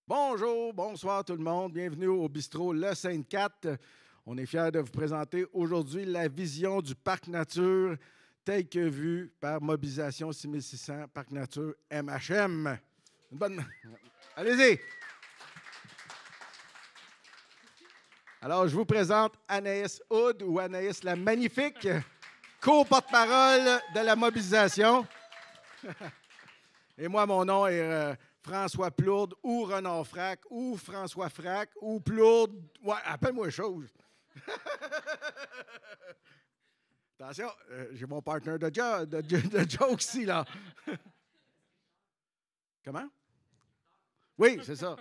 Bonjour, bonsoir tout le monde. Bienvenue au bistrot Le Sainte-Cat. On est fiers de vous présenter aujourd'hui la vision du Parc Nature telle que vue par Mobilisation 6600 Parc Nature MHM. Une bonne... Allez-y! Alors, je vous présente Anaïs Hood ou Anaïs la Magnifique, co-porte-parole de la Mobilisation. Et moi, mon nom est François Plourde ou Renard Frac ou François Frac ou Plourde. Ouais, appelle-moi chose. Attention, j'ai mon partner de joke ici, là. Comment? Oui, c'est ça.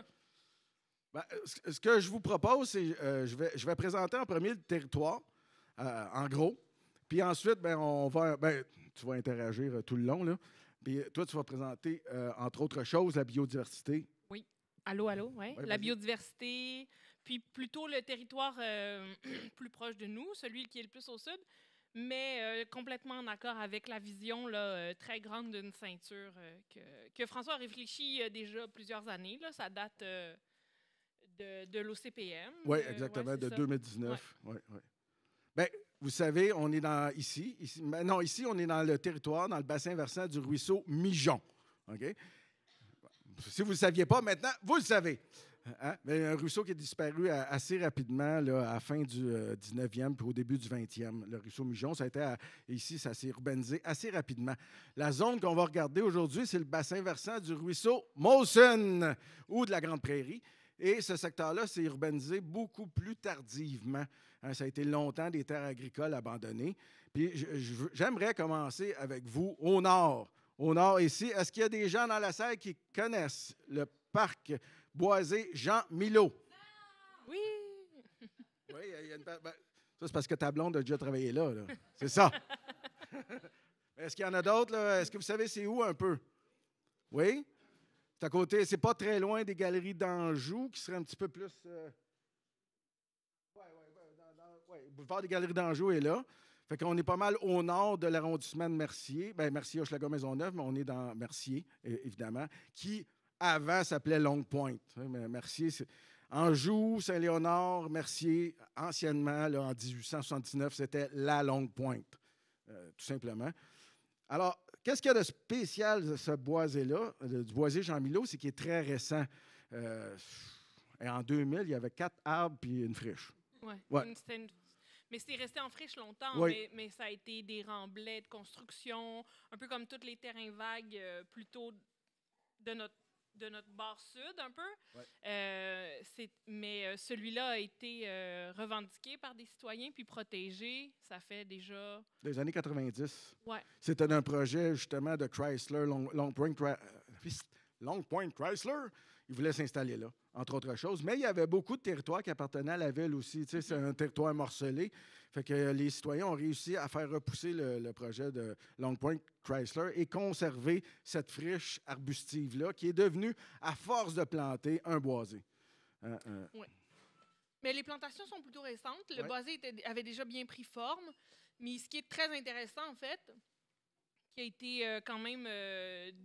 Ben, ce que je vous propose, c'est je vais présenter en premier le territoire, en gros. Puis ensuite, tu vas interagir tout le long, là. Puis toi, tu vas présenter, entre autres choses, la biodiversité. Oui. Allô, allô, oui. Ouais, La vas-y. biodiversité, puis plutôt le territoire plus proche de nous, celui qui est le plus au sud, mais complètement en accord avec la vision là, très grande d'une ceinture que François a réfléchi déjà plusieurs années. Là. Ça date de l'OCPM. Oui, Ouais, exactement, c'est de ça. Ouais. 2019. Ouais, ouais. Bien, vous savez, on est ici, on est dans le territoire, dans le bassin versant du ruisseau Mijon. OK? Si vous ne le saviez pas, maintenant, vous le savez. Hein? Mais un ruisseau qui a disparu assez rapidement, là, à la fin du 19e puis au début du 20e. Le ruisseau Mijon, ici, ça s'est urbanisé assez rapidement. La zone qu'on va regarder aujourd'hui, c'est le bassin versant du ruisseau Molson ou de la Grande Prairie. Et ce secteur-là s'est urbanisé beaucoup plus tardivement. Hein, ça a été longtemps des terres agricoles abandonnées. Puis j'aimerais commencer avec vous au nord. Au nord ici, est-ce qu'il y a des gens dans la salle qui connaissent le parc boisé Jean Milot? Oui! Oui, il y a ça, c'est parce que ta blonde a déjà travaillé là. C'est ça. Est-ce qu'il y en a d'autres, là? Est-ce que vous savez c'est où un peu? Oui? C'est à côté, c'est pas très loin des galeries d'Anjou, qui serait un petit peu plus. Le boulevard des Galeries d'Anjou est là. Fait qu'on est pas mal au nord de l'arrondissement de Mercier. Bien, Mercier, Hochelaga-Maisonneuve, mais on est dans Mercier, évidemment, qui avant s'appelait Longue Pointe. Mais Mercier, c'est Anjou, Saint-Léonard, Mercier, anciennement, là, en 1879, c'était la Longue Pointe, tout simplement. Alors, qu'est-ce qu'il y a de spécial de ce boisé-là, du boisé Jean Milot, c'est qu'il est très récent. Euh, et en 2000, il y avait 4 arbres puis une friche. Ouais. Ouais. Mais c'est resté en friche longtemps, Oui. mais ça a été des remblais de construction, un peu comme tous les terrains vagues plutôt de notre bord sud, un peu. Ouais. Mais celui-là a été revendiqué par des citoyens puis protégé. Ça fait déjà... Des années 90. Ouais. C'était un projet, justement, de Chrysler, Long Point Chrysler. Ils voulaient s'installer là, entre autres choses. Mais il y avait beaucoup de territoires qui appartenaient à la ville aussi. Tu sais, c'est un territoire morcelé. Fait que les citoyens ont réussi à faire repousser le projet de Long Point Chrysler et conserver cette friche arbustive-là qui est devenue, à force de planter, un boisé. Ouais. Mais les plantations sont plutôt récentes. Le boisé avait déjà bien pris forme. Mais ce qui est très intéressant, en fait, qui a été quand même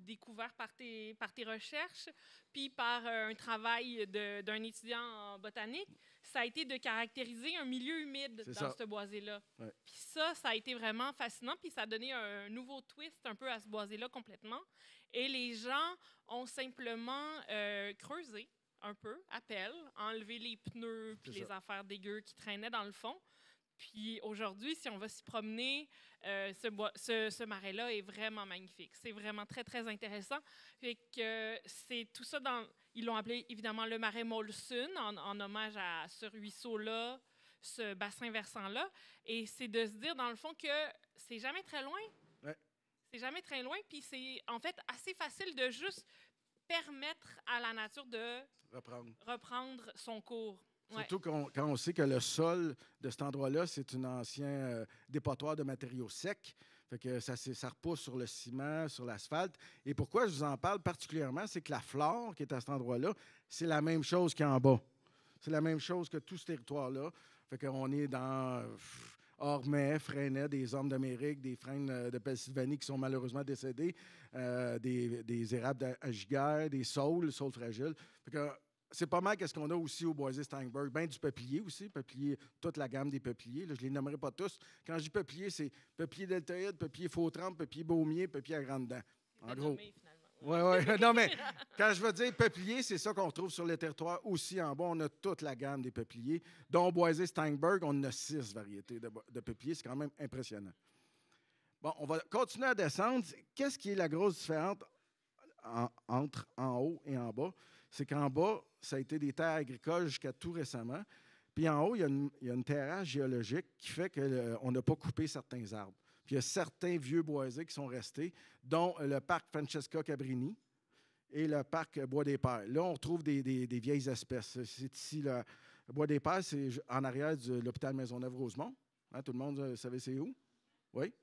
découvert par tes recherches, puis par un travail d'un étudiant en botanique, ça a été de caractériser un milieu humide dans ce boisé-là. Ouais. Puis ça a été vraiment fascinant, puis ça a donné un nouveau twist un peu à ce boisé-là complètement. Et les gens ont simplement creusé un peu, à pelle, enlevé les pneus puis les affaires dégueu qui traînaient dans le fond. Puis aujourd'hui, si on va s'y promener, ce marais-là est vraiment magnifique. C'est vraiment très, très intéressant. Fait que c'est tout ça dans... Ils l'ont appelé évidemment le marais Molson en hommage à ce ruisseau-là, ce bassin versant-là. Et c'est de se dire, dans le fond, que c'est jamais très loin. Ouais. C'est jamais très loin. Puis c'est en fait assez facile de juste permettre à la nature de reprendre son cours. Surtout quand on sait que le sol de cet endroit-là, c'est un ancien dépotoir de matériaux secs. Fait que ça repousse sur le ciment, sur l'asphalte. Et pourquoi je vous en parle particulièrement, c'est que la flore qui est à cet endroit-là, c'est la même chose qu'en bas. C'est la même chose que tout ce territoire-là. Fait qu'on est dans Ormet, Freinet, des ormes d'Amérique, des frênes de Pennsylvanie qui sont malheureusement décédés, des érables à giguère, des saules fragiles. Fait que c'est pas mal qu'est-ce qu'on a aussi au Boisé-Steinberg. Ben du peuplier aussi, peuplier, toute la gamme des peupliers. Là, je ne les nommerai pas tous. Quand je dis peuplier, c'est peuplier deltoïde, peuplier faux-trempe, peuplier baumier, peuplier à grande dent. En gros. Oui, oui. Non, mais quand je veux dire peuplier, c'est ça qu'on retrouve sur le territoire aussi en bas. On a toute la gamme des peupliers. Dont Boisé-Steinberg, on a 6 variétés de peupliers. C'est quand même impressionnant. Bon, on va continuer à descendre. Qu'est-ce qui est la grosse différence entre en haut et en bas? C'est qu'en bas, ça a été des terres agricoles jusqu'à tout récemment. Puis en haut, il y a une terrasse géologique qui fait qu'on n'a pas coupé certains arbres. Puis il y a certains vieux boisés qui sont restés, dont le parc Francesca Cabrini et le parc Bois des Pères. Là, on retrouve des vieilles espèces. C'est ici, le Bois des Pères, c'est en arrière de l'hôpital Maisonneuve-Rosemont. Hein, tout le monde, vous savez c'est où? Oui.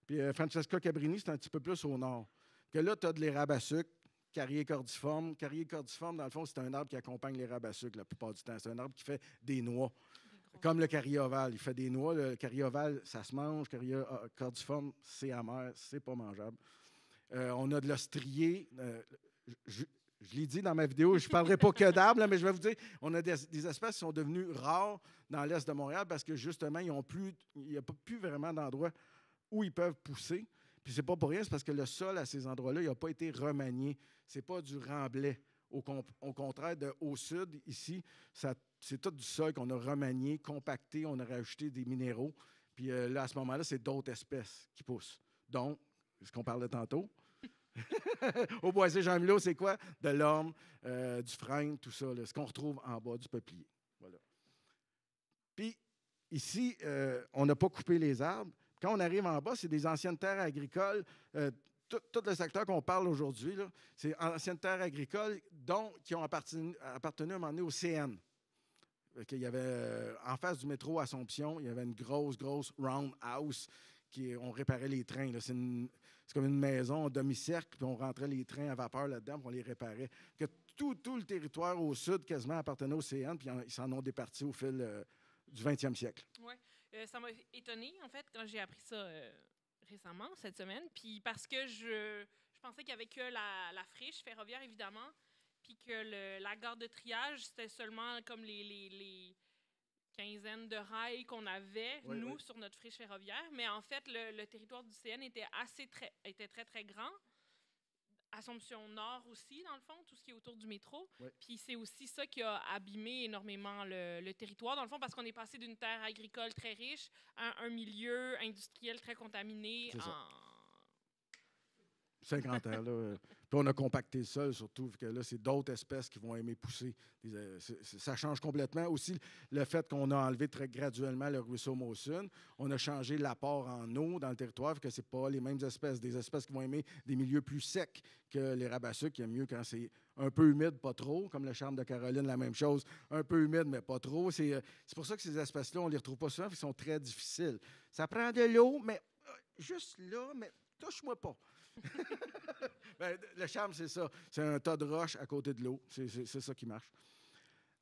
Puis Francesca Cabrini, c'est un petit peu plus au nord. Que là, tu as de l'érable à sucre, carrier cordiforme. Carrier cordiforme, dans le fond, c'est un arbre qui accompagne l'érable à sucre la plupart du temps. C'est un arbre qui fait des noix. Comme le carrier ovale, il fait des noix. Le carrier ovale, ça se mange. Carrier cordiforme, c'est amer, c'est pas mangeable. On a de l'ostrier. Je l'ai dit dans ma vidéo, je ne parlerai pas que d'arbres, mais je vais vous dire, on a des espèces qui sont devenues rares dans l'est de Montréal parce que justement, il n'y a plus vraiment d'endroits où ils peuvent pousser. Puis c'est pas pour rien, c'est parce que le sol à ces endroits-là, il n'a pas été remanié. C'est pas du remblai. Au contraire, au sud, ici, c'est tout du sol qu'on a remanié, compacté, on a rajouté des minéraux. Puis là, à ce moment-là, c'est d'autres espèces qui poussent. Donc, ce qu'on parlait tantôt. Au Boisé-Jean-Milo, c'est quoi? De l'orme, du frêne, tout ça, là, ce qu'on retrouve en bas du peuplier. Voilà. Puis, ici, on n'a pas coupé les arbres. Quand on arrive en bas, c'est des anciennes terres agricoles. Tout le secteur qu'on parle aujourd'hui, c'est anciennes terres agricoles qui ont appartenu à un moment donné au CN. Il y avait, en face du métro Assomption, il y avait une grosse roundhouse on réparait les trains. C'est comme une maison en demi-cercle, puis on rentrait les trains à vapeur là-dedans, puis on les réparait. Que tout le territoire au sud quasiment appartenait au CN, puis ils s'en ont départis au fil du 20e siècle. Oui. Ça m'a étonnée, en fait, quand j'ai appris ça récemment, cette semaine. Puis parce que je pensais qu'il n'y avait que la friche ferroviaire, évidemment, puis que la gare de triage, c'était seulement comme les quinzaines de rails qu'on avait, nous, sur notre friche ferroviaire. Mais en fait, le territoire du CN était très, très grand. Assomption Nord aussi, dans le fond, tout ce qui est autour du métro. Oui. Puis c'est aussi ça qui a abîmé énormément le territoire, dans le fond, parce qu'on est passé d'une terre agricole très riche à un milieu industriel très contaminé. 50 ans, là. Puis on a compacté le sol, surtout, que là, c'est d'autres espèces qui vont aimer pousser. Ça change complètement. Aussi, le fait qu'on a enlevé très graduellement le ruisseau Mawson, on a changé l'apport en eau dans le territoire, que ce n'est pas les mêmes espèces. Des espèces qui vont aimer des milieux plus secs que les rabasseux, qui aiment mieux quand c'est un peu humide, pas trop, comme le charme de Caroline, la même chose. Un peu humide, mais pas trop. C'est pour ça que ces espèces-là, on ne les retrouve pas souvent, parce qu'ils sont très difficiles. Ça prend de l'eau, mais juste là, mais touche-moi pas. Ben, le charme, c'est ça. C'est un tas de roches à côté de l'eau. C'est ça qui marche.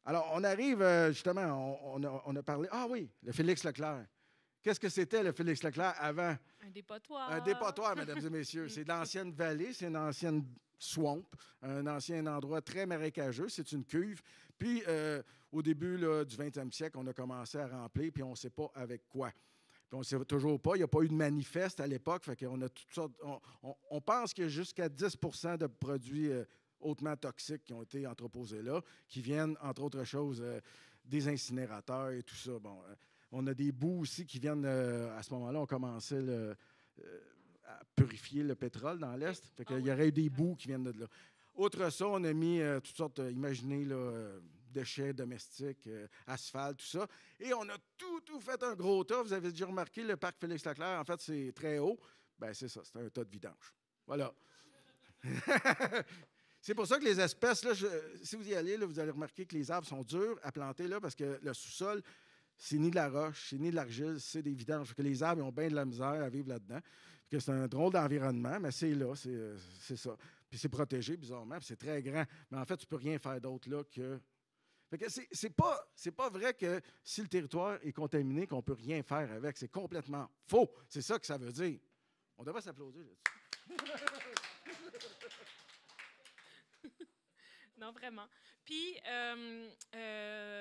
Alors, on arrive, justement, on a parlé... Ah oui, le Félix Leclerc. Qu'est-ce que c'était, le Félix Leclerc, avant? Un dépotoir. Un dépotoir, mesdames et messieurs. C'est l'ancienne vallée, c'est une ancienne swamp, un ancien endroit très marécageux. C'est une cuve. Puis, au début là, du 20e siècle, on a commencé à remplir, puis on ne sait pas avec quoi. Puis on ne sait toujours pas. Il n'y a pas eu de manifeste à l'époque. Fait qu'on a toutes sortes. On pense qu'il y a jusqu'à 10 % de produits hautement toxiques qui ont été entreposés là, qui viennent, entre autres choses, des incinérateurs et tout ça. Bon, on a des boues aussi qui viennent, à ce moment-là, on commençait à purifier le pétrole dans l'Est. Fait qu'il y aurait eu des boues qui viennent de là. Outre ça, on a mis toutes sortes, imaginez, là, déchets domestiques, asphalte, tout ça. Et on a tout fait un gros tas. Vous avez déjà remarqué, le parc Félix-Leclerc, en fait, c'est très haut. Bien, c'est ça, c'est un tas de vidange. Voilà. C'est pour ça que les espèces, là, si vous y allez, là, vous allez remarquer que les arbres sont durs à planter là parce que le sous-sol, c'est ni de la roche, c'est ni de l'argile, c'est des vidanges. Que les arbres ils ont bien de la misère à vivre là-dedans. Que c'est un drôle d'environnement, mais c'est là, c'est ça. Puis c'est protégé, bizarrement, puis c'est très grand. Mais en fait, tu ne peux rien faire d'autre là que... Fait que c'est pas vrai que si le territoire est contaminé, qu'on ne peut rien faire avec. C'est complètement faux. C'est ça que ça veut dire. On devrait s'applaudir là-dessus. Non, vraiment. Puis,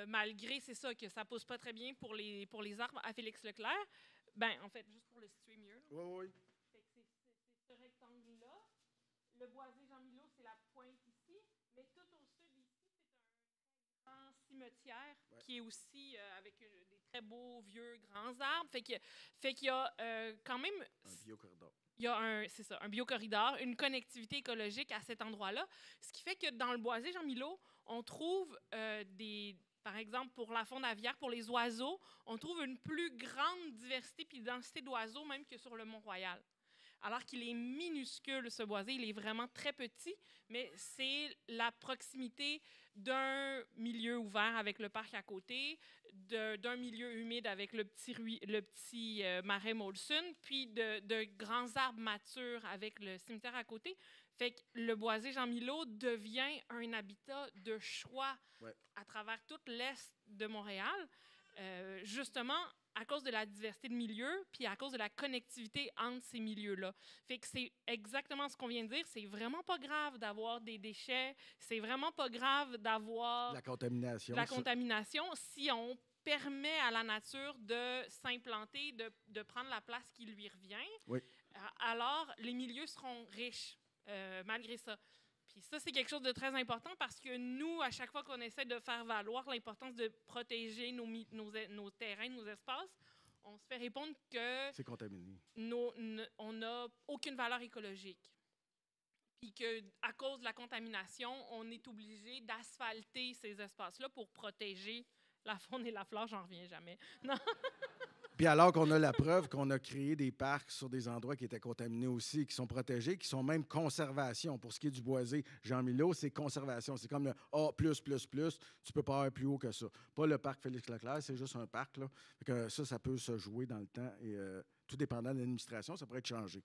malgré, c'est ça, que ça pousse pas très bien pour les arbres à Félix Leclerc, ben en fait, juste pour le situer mieux, là, Oui, oui. fait que c'est ce rectangle-là. Le boisé Jean-Milot, c'est la pointe ici, mais tout au sud, ici, c'est un grand cimetière qui est aussi avec des très beaux, vieux, grands arbres. Fait qu'il y a quand même... Un biocorridor. Il y a un biocorridor, une connectivité écologique à cet endroit-là, ce qui fait que dans le boisé Jean-Milot, on trouve par exemple, pour la faune aviaire, pour les oiseaux, on trouve une plus grande diversité et densité d'oiseaux même que sur le Mont-Royal. Alors qu'il est minuscule, ce boisé, il est vraiment très petit, mais c'est la proximité d'un milieu ouvert avec le parc à côté, d'un milieu humide avec le petit marais Molson, puis de grands arbres matures avec le cimetière à côté. Fait que le boisé Jean-Milot devient un habitat de choix à travers tout l'est de Montréal, justement à cause de la diversité de milieux, puis à cause de la connectivité entre ces milieux-là. Fait que c'est exactement ce qu'on vient de dire. C'est vraiment pas grave d'avoir des déchets. C'est vraiment pas grave d'avoir La contamination. la contamination si on permet à la nature de s'implanter, de prendre la place qui lui revient. Oui. Alors, les milieux seront riches, malgré ça. Puis ça, c'est quelque chose de très important parce que nous, à chaque fois qu'on essaie de faire valoir l'importance de protéger nos terrains, nos espaces, on se fait répondre que c'est contaminé. On n'a aucune valeur écologique. Puis qu'à cause de la contamination, on est obligé d'asphalter ces espaces-là pour protéger la faune et la flore. J'en reviens jamais. Non. Puis alors qu'on a la preuve qu'on a créé des parcs sur des endroits qui étaient contaminés aussi, qui sont protégés, qui sont même conservation. Pour ce qui est du boisé Jean-Milot, c'est conservation. C'est comme le A+++. Tu ne peux pas avoir plus haut que ça. Pas le parc Félix-Leclerc, c'est juste un parc. Là. Fait que ça peut se jouer dans le temps. Et tout dépendant de l'administration, ça pourrait être changé.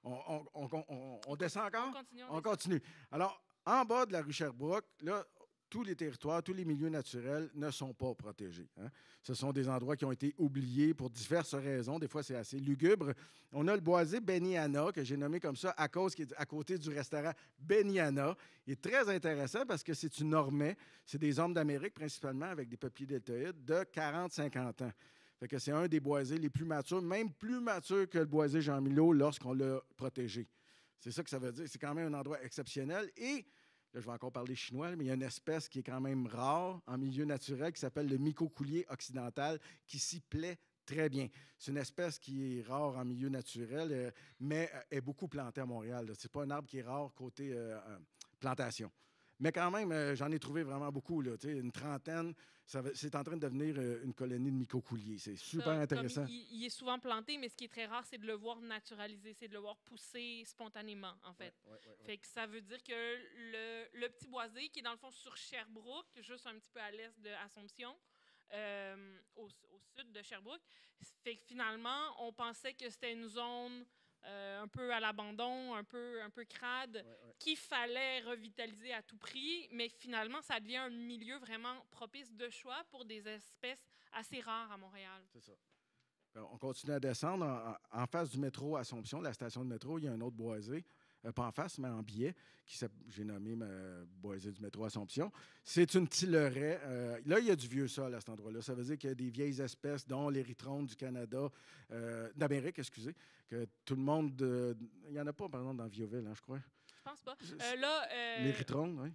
On descend encore? On continue. Alors, en bas de la rue Sherbrooke, là, tous les territoires, tous les milieux naturels ne sont pas protégés. Hein. Ce sont des endroits qui ont été oubliés pour diverses raisons. Des fois, c'est assez lugubre. On a le boisé Beniana, que j'ai nommé comme ça à cause qu'il est à côté du restaurant Beniana. Il est très intéressant parce que c'est une ormée. C'est des ormes d'Amérique, principalement, avec des peupliers deltoïdes de 40-50 ans. Fait que c'est un des boisés les plus matures, même plus mature que le boisé Jean-Milot lorsqu'on l'a protégé. C'est ça que ça veut dire. C'est quand même un endroit exceptionnel. Et là, je vais encore parler chinois, mais il y a une espèce qui est quand même rare en milieu naturel qui s'appelle le micocoulier occidental qui s'y plaît très bien. C'est une espèce qui est rare en milieu naturel, mais est beaucoup plantée à Montréal. Ce n'est pas un arbre qui est rare côté plantation. Mais quand même, j'en ai trouvé vraiment beaucoup. Là, une trentaine. C'est en train de devenir une colonie de micocouliers. C'est super intéressant. Il est souvent planté, mais ce qui est très rare, c'est de le voir naturaliser, c'est de le voir pousser spontanément, en fait. Ouais. Fait que ça veut dire que le petit boisé, qui est dans le fond sur Sherbrooke, juste un petit peu à l'est de Assomption, au sud de Sherbrooke, fait que finalement, on pensait que c'était une zone un peu à l'abandon, un peu crade, qu'il fallait revitaliser à tout prix, mais finalement, ça devient un milieu vraiment propice de choix pour des espèces assez rares à Montréal. C'est ça. On continue à descendre. En face du métro Assomption, la station de métro, il y a un autre boisé. Pas en face, mais en biais, j'ai nommé boisé du métro Assomption. C'est une tilleraie. Là, il y a du vieux sol à cet endroit-là. Ça veut dire qu'il y a des vieilles espèces, dont l'érythrone du Canada, d'Amérique, excusez, que tout le monde... il n'y en a pas, par exemple, dans Viauville, hein, je crois. Je pense pas. L'érythrone, oui.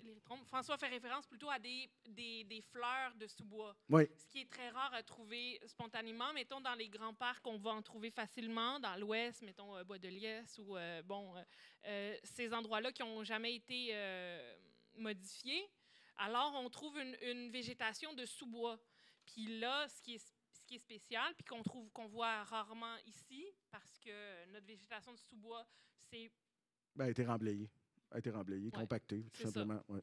François fait référence plutôt à des fleurs de sous-bois. Oui. Ce qui est très rare à trouver spontanément. Mettons, dans les grands parcs, on va en trouver facilement. Dans l'ouest, mettons, Bois de Liesse ou, ces endroits-là qui n'ont jamais été modifiés. Alors, on trouve une végétation de sous-bois. Puis là, ce qui est spécial, puis qu'on voit rarement ici, parce que notre végétation de sous-bois, c'est... Elle a été remblayée. Compactée, tout simplement. Ouais.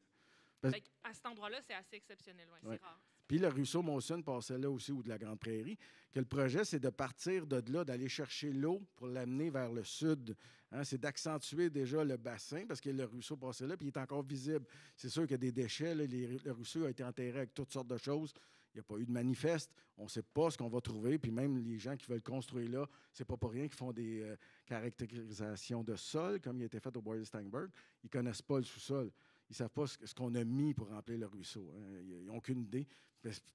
À cet endroit-là, c'est assez exceptionnel. C'est rare. Puis le ruisseau Molson passait là aussi, ou de la Grande Prairie, que le projet, c'est de partir de là, d'aller chercher l'eau pour l'amener vers le sud. Hein, c'est d'accentuer déjà le bassin, parce que le ruisseau passait là, puis il est encore visible. C'est sûr qu'il y a des déchets. Là, le ruisseau a été enterré avec toutes sortes de choses. Il n'y a pas eu de manifeste. On ne sait pas ce qu'on va trouver. Puis même les gens qui veulent construire là, c'est pas pour rien qu'ils font des caractérisations de sol, comme il a été fait au Bois de Steinberg. Ils ne connaissent pas le sous-sol. ils ne savent pas ce qu'on a mis pour remplir le ruisseau. Hein. Ils n'ont aucune idée.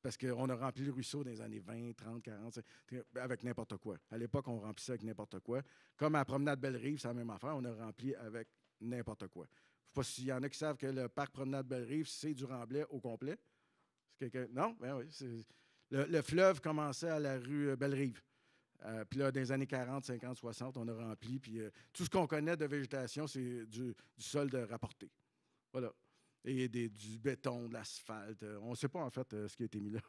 Parce qu'on a rempli le ruisseau dans les années 20, 30, 40, avec n'importe quoi. À l'époque, on remplissait avec n'importe quoi. Comme à la promenade Belle-Rive, c'est la même affaire. On a rempli avec n'importe quoi. Je ne sais pas s'il y en a qui savent que le parc promenade Belle-Rive, c'est du remblai au complet. Non? Ben oui. Le fleuve commençait à la rue Belle-Rive. Puis là, dans les années 40, 50, 60, on a rempli. Puis tout ce qu'on connaît de végétation, c'est du sol de rapporté. Voilà. Et du béton, de l'asphalte. On ne sait pas, en fait, ce qui a été mis là.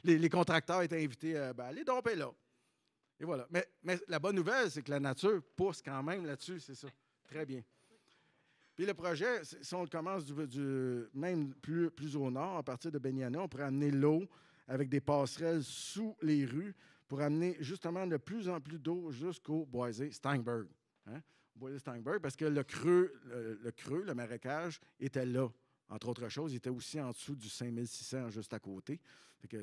les contracteurs étaient invités à aller domper là. Et voilà. Mais la bonne nouvelle, c'est que la nature pousse quand même là-dessus, c'est ça. Très bien. Puis le projet, si on le commence même plus au nord, à partir de Beniana, on pourrait amener l'eau avec des passerelles sous les rues pour amener justement de plus en plus d'eau jusqu'au boisé Steinberg. Hein? Boisé Steinberg, parce que le creux, le marécage, était là. Entre autres choses, il était aussi en dessous du 5600, juste à côté. Fait que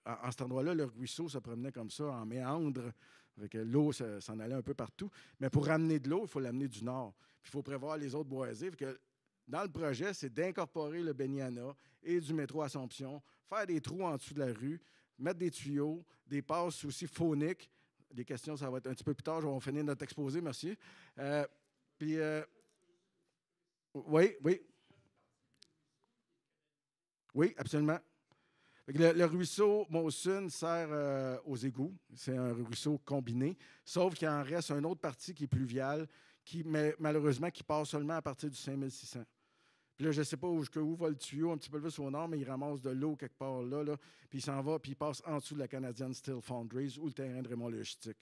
en cet endroit-là, le ruisseau se promenait comme ça, en méandre. Fait que l'eau s'en allait un peu partout. Mais pour ramener de l'eau, il faut l'amener du nord. Puis il faut prévoir les autres boisés. Fait que dans le projet, c'est d'incorporer le Beniana et du métro Assomption, faire des trous en dessous de la rue, mettre des tuyaux, des passes aussi phoniques. Les questions, ça va être un petit peu plus tard. On va finir notre exposé, merci. Oui. Oui, absolument. Le ruisseau Mawson sert aux égouts. C'est un ruisseau combiné, sauf qu'il en reste une autre partie qui est pluviale, malheureusement, qui passe seulement à partir du 5600. Puis là, je ne sais pas où va le tuyau, un petit peu plus au nord, mais il ramasse de l'eau quelque part là, puis il s'en va, puis il passe en dessous de la Canadian Steel Foundries ou le terrain de Raymond Logistique.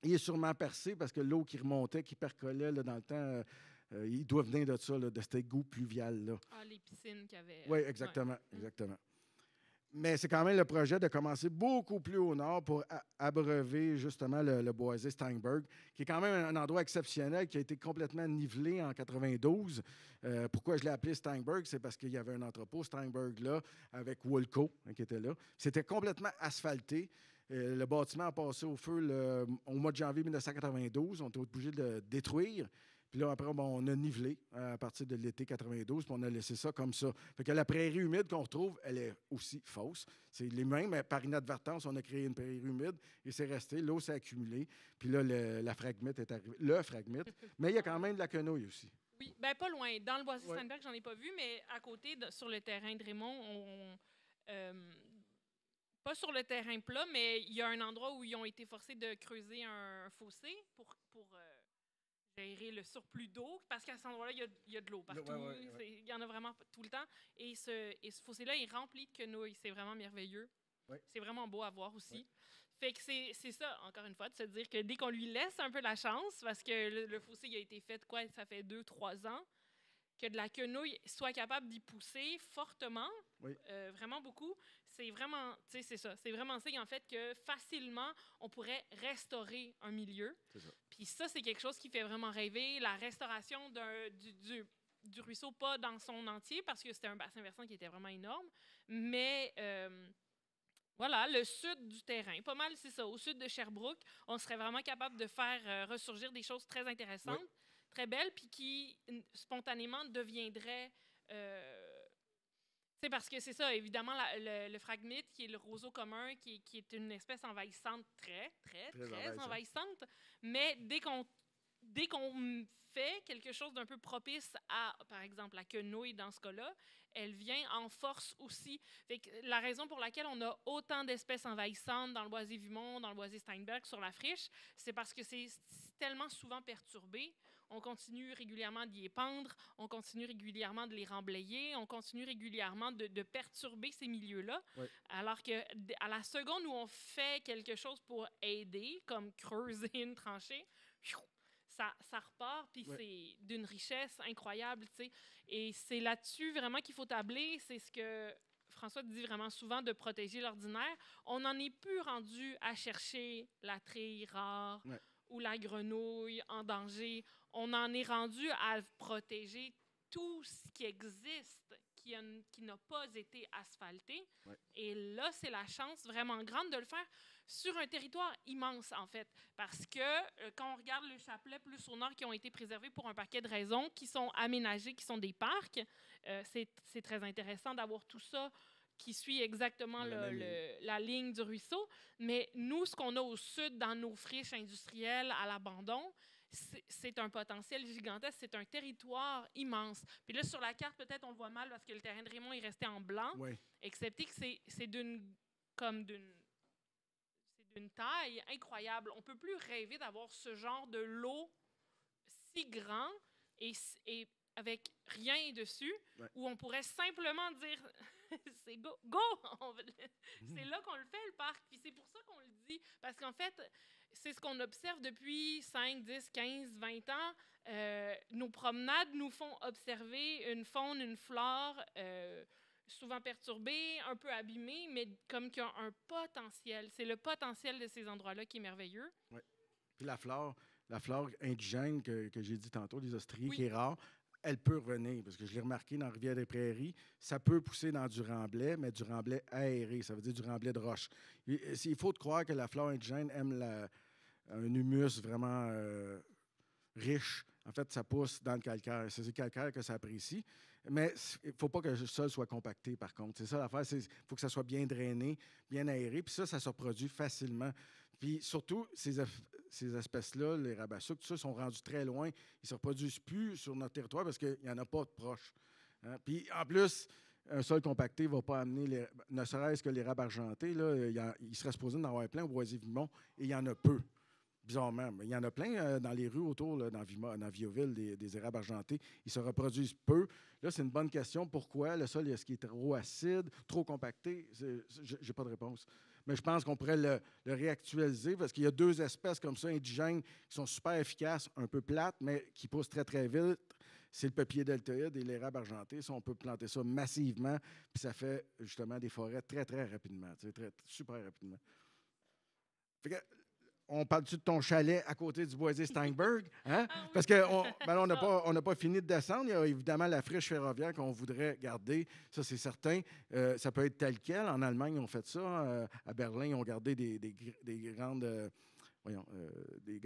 Il est sûrement percé parce que l'eau qui remontait, qui percolait là, dans le temps, il doit venir de ça, de cet égout pluvial-là. Ah, les piscines qu'il y avait. Oui, exactement, exactement. Mais c'est quand même le projet de commencer beaucoup plus au nord pour abreuver justement le boisé Steinberg, qui est quand même un endroit exceptionnel qui a été complètement nivelé en 92. Pourquoi je l'ai appelé Steinberg? C'est parce qu'il y avait un entrepôt Steinberg là avec Woolco qui était là. C'était complètement asphalté. Le bâtiment a passé au feu au mois de janvier 1992. On était obligé de le détruire. Puis là, après, on a nivelé à partir de l'été 92, puis on a laissé ça comme ça. Fait que la prairie humide qu'on retrouve, elle est aussi fausse. C'est les mêmes, mais par inadvertance, on a créé une prairie humide et c'est resté. L'eau s'est accumulée. Puis là, la phragmite est arrivée. Le phragmite. Mais il y a quand même de la quenouille aussi. Oui, bien pas loin. Dans le boisé Steinberg, j'en ai pas vu, mais à côté, sur le terrain de Raymond, pas sur le terrain plat, mais il y a un endroit où ils ont été forcés de creuser un fossé pour gérer le surplus d'eau, parce qu'à cet endroit-là, il y a de l'eau partout. Il y en a vraiment tout le temps. Et ce fossé-là est rempli de quenouilles. C'est vraiment merveilleux. Oui. C'est vraiment beau à voir aussi. Oui. Fait que c'est ça, encore une fois, de se dire que dès qu'on lui laisse un peu la chance, parce que le fossé il a été fait, ça fait 2-3 ans, que de la quenouille soit capable d'y pousser fortement, vraiment beaucoup, c'est vraiment, c'est ça. C'est vraiment ça, en fait, que facilement, on pourrait restaurer un milieu. Puis ça, c'est quelque chose qui fait vraiment rêver, la restauration du ruisseau, pas dans son entier, parce que c'était un bassin versant qui était vraiment énorme, mais voilà, le sud du terrain, pas mal, c'est ça. Au sud de Sherbrooke, on serait vraiment capable de faire ressurgir des choses très intéressantes, très belles, puis qui spontanément deviendraient... c'est parce que c'est ça, évidemment, le phragmite, qui est le roseau commun, qui est une espèce envahissante, très envahissante, mais dès qu'on fait quelque chose d'un peu propice à, par exemple, la quenouille dans ce cas-là, elle vient en force aussi. Fait que la raison pour laquelle on a autant d'espèces envahissantes dans le boisé Vimont, dans le boisé Steinberg, sur la friche, c'est parce que c'est tellement souvent perturbé. On continue régulièrement d'y épandre, on continue régulièrement de les remblayer, on continue régulièrement de perturber ces milieux-là. Oui. Alors qu'à la seconde où on fait quelque chose pour aider, comme creuser une tranchée, ça repart, puis c'est d'une richesse incroyable, tu sais. Et c'est là-dessus vraiment qu'il faut tabler. C'est ce que François dit vraiment souvent, de protéger l'ordinaire. On n'en est plus rendu à chercher la trille rare ou la grenouille en danger. On en est rendu à protéger tout ce qui existe qui n'a pas été asphalté. Ouais. Et là, c'est la chance vraiment grande de le faire sur un territoire immense, en fait. Parce que quand on regarde le chapelet plus au nord qui ont été préservés pour un paquet de raisons, qui sont aménagés, qui sont des parcs, c'est très intéressant d'avoir tout ça qui suit exactement la ligne du ruisseau. Mais nous, ce qu'on a au sud dans nos friches industrielles à l'abandon, c'est un potentiel gigantesque, c'est un territoire immense. Puis là, sur la carte, peut-être on le voit mal parce que le terrain de Raymond est resté en blanc, Oui. excepté que c'est d'une taille incroyable. On ne peut plus rêver d'avoir ce genre de lot si grand et avec rien dessus, Ouais. où on pourrait simplement dire c'est go! C'est là qu'on le fait, le parc. Puis c'est pour ça qu'on le dit. Parce qu'en fait, c'est ce qu'on observe depuis 5, 10, 15, 20 ans. Nos promenades nous font observer une faune, une flore souvent perturbée, un peu abîmée, mais comme qui a un potentiel. C'est le potentiel de ces endroits-là qui est merveilleux. Oui. Puis la flore indigène que j'ai dit tantôt, les ostriers, Oui. qui est rare, elle peut revenir, parce que je l'ai remarqué dans la Rivière-des-Prairies, ça peut pousser dans du remblai, mais du remblai aéré, ça veut dire du remblai de roche. Il faut croire que la flore indigène aime un humus vraiment riche. En fait, ça pousse dans le calcaire. C'est le calcaire que ça apprécie. Mais il ne faut pas que le sol soit compacté, par contre. C'est ça l'affaire. Il faut que ça soit bien drainé, bien aéré. Puis ça se reproduit facilement. Puis surtout, ces espèces-là, les rabassous, tout ça, sont rendus très loin. Ils ne se reproduisent plus sur notre territoire parce qu'il n'y en a pas de proches. Hein? Puis en plus, un sol compacté ne va pas amener, ne serait-ce que les érabes argentés, là, il serait supposé d'en avoir plein au Boisé-Vimont et il y en a peu. Bizarrement. Mais il y en a plein dans les rues autour, là, dans Viauville, des érables argentés. Ils se reproduisent peu. Là, c'est une bonne question. Pourquoi? Le sol, est-ce qu'il est trop acide, trop compacté? Je n'ai pas de réponse. Mais je pense qu'on pourrait le réactualiser parce qu'il y a 2 espèces comme ça, indigènes, qui sont super efficaces, un peu plates, mais qui poussent très, très vite. C'est le peuplier deltoïde et l'érable argenté. Ça, on peut planter ça massivement, puis ça fait justement des forêts très, très rapidement, super rapidement. Fait que, on parle-tu de ton chalet à côté du boisé Steinberg? Hein? Ah oui. Parce qu'on n'a pas fini de descendre. Il y a évidemment la friche ferroviaire qu'on voudrait garder. Ça, c'est certain. Ça peut être tel quel. En Allemagne, ils ont fait ça. À Berlin, ils ont gardé des grandes... des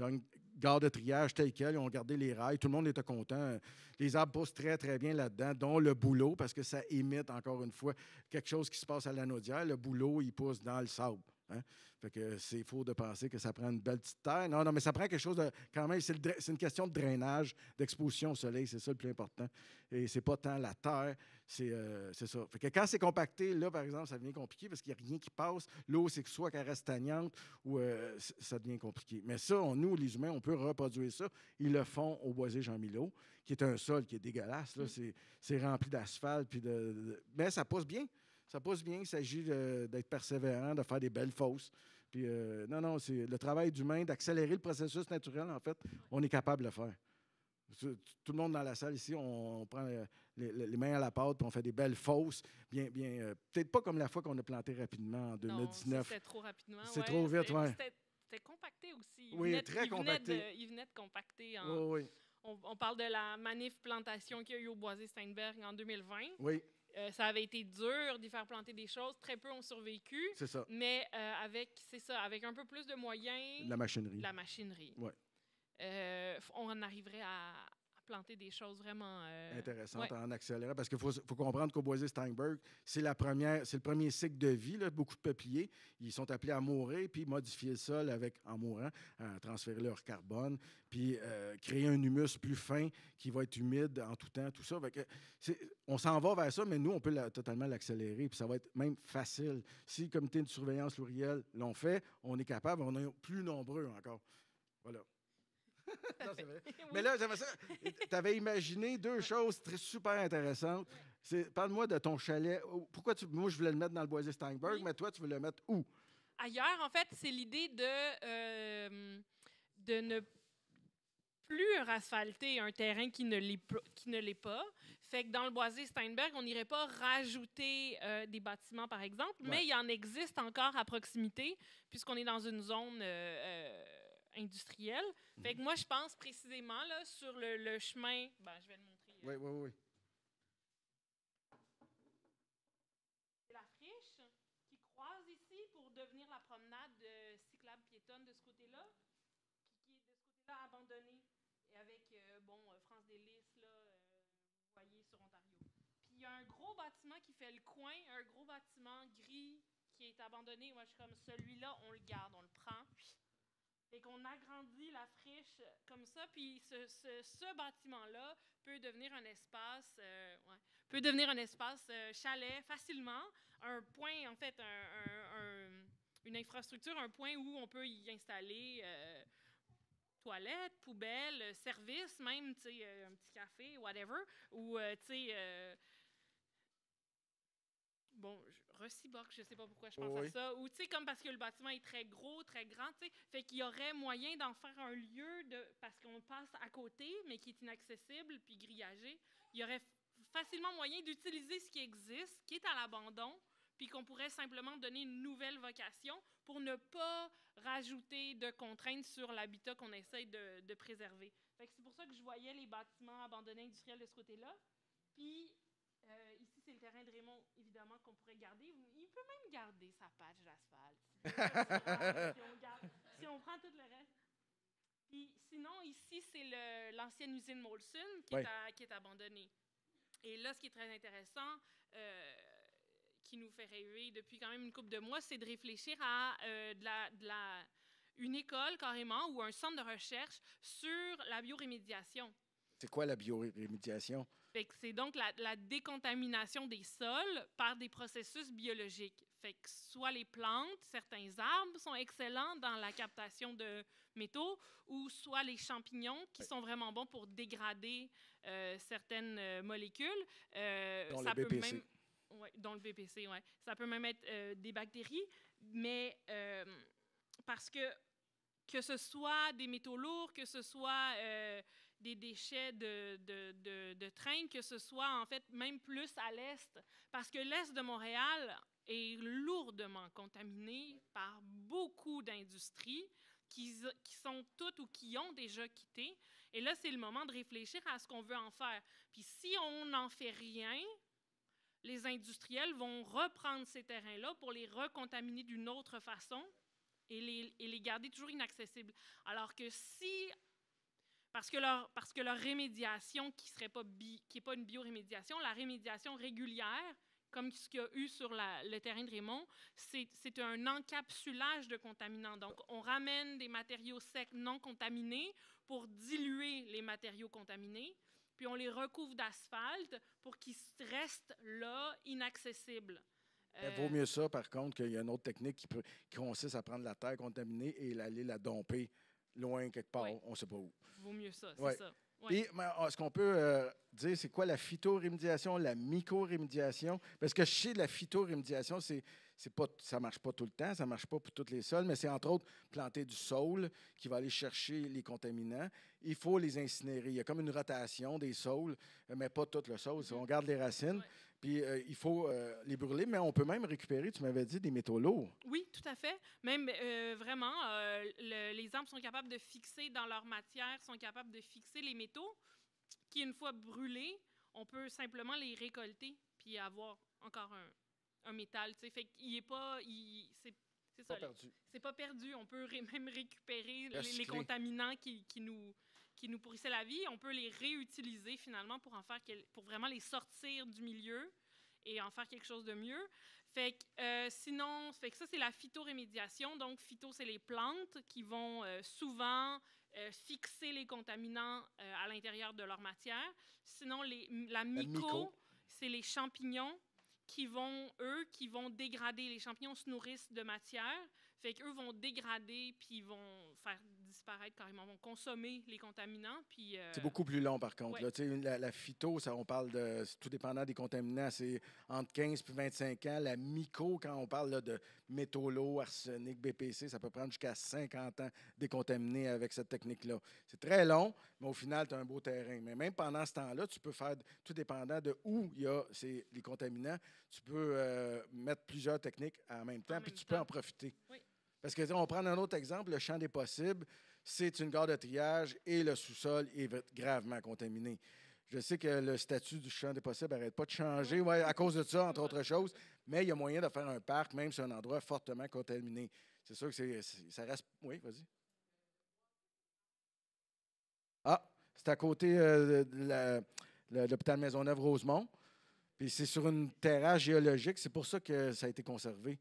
gares de triage telles quelles. Ils ont gardé les rails. Tout le monde était content. Les arbres poussent très, très bien là-dedans, dont le bouleau, parce que ça imite, encore une fois, quelque chose qui se passe à la Naudière. Le bouleau, il pousse dans le sable. Hein? Fait que c'est faux de penser que ça prend une belle petite terre. Non, mais ça prend quelque chose de... Quand même, c'est une question de drainage, d'exposition au soleil. C'est ça le plus important. Et c'est pas tant la terre, c'est ça. Fait que quand c'est compacté, là, par exemple, ça devient compliqué parce qu'il n'y a rien qui passe. L'eau, c'est que soit qu'elle reste stagnante ou ça devient compliqué. Mais ça, nous, les humains, on peut reproduire ça. Ils le font au boisé Jean-Milot, qui est un sol qui est dégueulasse. Là. C'est rempli d'asphalte. Mais ça pousse bien. Ça pousse bien, il s'agit d'être persévérant, de faire des belles fosses. Puis, non, c'est le travail d'humain, d'accélérer le processus naturel, en fait, on est capable de le faire. Tout le monde dans la salle ici, on prend les mains à la pâte, puis on fait des belles fosses, bien, peut-être pas comme la fois qu'on a planté rapidement en 2019. Non, c'était trop rapidement. C'est trop vite, oui. C'était compacté aussi. Très compacté. Il venait de compacter. Oui. On parle de la manif plantation qu'il y a eu au boisé Steinberg en 2020. Oui. Ça avait été dur d'y faire planter des choses. Très peu ont survécu. C'est ça. Mais avec un peu plus de moyens... La machinerie. La machinerie. Oui. On en arriverait à planter des choses vraiment... intéressantes en accélérant. Parce qu'il faut comprendre qu'au boisé Steinberg, c'est le premier cycle de vie. Là, beaucoup de peupliers, ils sont appelés à mourir, puis modifier le sol en mourant, transférer leur carbone, puis créer un humus plus fin qui va être humide en tout temps, tout ça. On s'en va vers ça, mais nous, on peut totalement l'accélérer, puis ça va être même facile. Si le comité de surveillance Louriel l'ont fait, on est capable, on est plus nombreux encore. Voilà. Non, c'est vrai. Oui. Mais là, j'aimerais ça. Tu avais imaginé 2 choses super intéressantes. Parle-moi de ton chalet. Pourquoi moi, je voulais le mettre dans le boisé Steinberg, mais toi, tu veux le mettre où? Ailleurs, en fait, c'est l'idée de ne plus rasphalter un terrain qui ne l'est pas. Fait que dans le boisé Steinberg, on n'irait pas rajouter des bâtiments, par exemple, mais il y en existe encore à proximité, puisqu'on est dans une zone industrielle. Fait que moi, je pense précisément là, sur le chemin... je vais le montrer. Oui. bâti pour devenir la promenade cyclable piétonne de ce côté-là, qui est de ce côté-là abandonné, et avec, France Délices, là, vous voyez, sur Ontario. Puis il y a un gros bâtiment qui fait le coin, un gros bâtiment gris qui est abandonné. Moi, je suis comme, celui-là, on le garde, on le prend. Et qu'on agrandit la friche comme ça, puis ce bâtiment-là peut devenir un espace, chalet facilement, un point, en fait, une infrastructure, un point où on peut y installer toilettes, poubelles, services, même, tu sais, un petit café, whatever, ou, tu sais, Reciboc, je ne sais pas pourquoi je pense à ça. Ou, tu sais, comme parce que le bâtiment est très gros, très grand, tu sais. Fait qu'il y aurait moyen d'en faire un lieu, parce qu'on passe à côté, mais qui est inaccessible, puis grillagé. Il y aurait facilement moyen d'utiliser ce qui existe, qui est à l'abandon, puis qu'on pourrait simplement donner une nouvelle vocation pour ne pas rajouter de contraintes sur l'habitat qu'on essaye de préserver. Fait que c'est pour ça que je voyais les bâtiments abandonnés industriels de ce côté-là. Puis, ici, c'est le terrain de Raymond, évidemment, qu'on pourrait garder. Il peut même garder sa patch d'asphalte. Si on prend tout le reste. Puis, sinon, ici, c'est l'ancienne usine Molson qui est abandonnée. Et là, ce qui est très intéressant, qui nous fait rêver depuis quand même une couple de mois, c'est de réfléchir à une école, carrément, ou un centre de recherche sur la biorémédiation. C'est quoi la biorémédiation? C'est donc la décontamination des sols par des processus biologiques. Fait que soit les plantes, certains arbres sont excellents dans la captation de métaux, ou soit les champignons qui sont vraiment bons pour dégrader certaines molécules. Dont le BPC. Dont le BPC, oui. Ça peut même être des bactéries, mais parce que ce soit des métaux lourds, que ce soit des déchets de train, que ce soit en fait même plus à l'est, parce que l'est de Montréal est lourdement contaminé par beaucoup d'industries qui sont toutes ou qui ont déjà quitté. Et là, c'est le moment de réfléchir à ce qu'on veut en faire. Puis si on n'en fait rien, les industriels vont reprendre ces terrains-là pour les recontaminer d'une autre façon et les garder toujours inaccessibles. Alors que parce que leur rémédiation, qui n'est pas une biorémédiation, la rémédiation régulière, comme ce qu'il y a eu sur le terrain de Raymond, c'est un encapsulage de contaminants. Donc, on ramène des matériaux secs non contaminés pour diluer les matériaux contaminés, puis on les recouvre d'asphalte pour qu'ils restent là, inaccessibles. Il vaut mieux ça, par contre, qu'il y a une autre technique qui consiste à prendre la terre contaminée et aller la domper loin quelque part, on ne sait pas où. Vaut mieux ça, c'est ça. Et ce qu'on peut dire, c'est quoi la phytorémédiation, la mycorémédiation? Parce que je sais la phytorémédiation, ça ne marche pas tout le temps, ça ne marche pas pour tous les sols, mais c'est entre autres planter du sol qui va aller chercher les contaminants. Il faut les incinérer. Il y a comme une rotation des sols, mais pas tout le sol. On garde les racines. Puis il faut les brûler, mais on peut même récupérer, tu m'avais dit, des métaux lourds. Oui, tout à fait. Même vraiment, les arbres sont capables de fixer dans leur matière, sont capables de fixer les métaux qui, une fois brûlés, on peut simplement les récolter puis avoir encore un métal. T'sais. Fait qu'il est pas... C'est ça. Perdu. C'est pas perdu. On peut même récupérer les contaminants qui nous pourrissaient la vie. On peut les réutiliser finalement pour vraiment les sortir du milieu et en faire quelque chose de mieux. Fait que ça, c'est la phytorémédiation. Donc, phyto, c'est les plantes qui vont souvent fixer les contaminants à l'intérieur de leur matière. Sinon, la myco, c'est les champignons qui vont dégrader. Les champignons se nourrissent de matière, fait qu'eux vont dégrader puis vont faire disparaître carrément, vont consommer les contaminants. Puis c'est beaucoup plus long, par contre. Là, la phyto, on parle de, tout dépendant des contaminants, c'est entre 15 et 25 ans. La myco, quand on parle là, de métaux lourds, arsenic, BPC, ça peut prendre jusqu'à 50 ans décontaminer avec cette technique-là. C'est très long, mais au final, tu as un beau terrain. Mais même pendant ce temps-là, tu peux faire, tout dépendant de où il y a les contaminants, tu peux mettre plusieurs techniques en même temps, puis tu peux en profiter. Oui. Parce que, on prend un autre exemple, le champ des possibles, c'est une gare de triage et le sous-sol est gravement contaminé. Je sais que le statut du champ des possibles n'arrête pas de changer à cause de ça, entre autres choses, mais il y a moyen de faire un parc, même sur un endroit fortement contaminé. C'est sûr que ça reste... Oui, vas-y. Ah, c'est à côté de l'hôpital Maisonneuve-Rosemont. Puis c'est sur une terrasse géologique. C'est pour ça que ça a été conservé.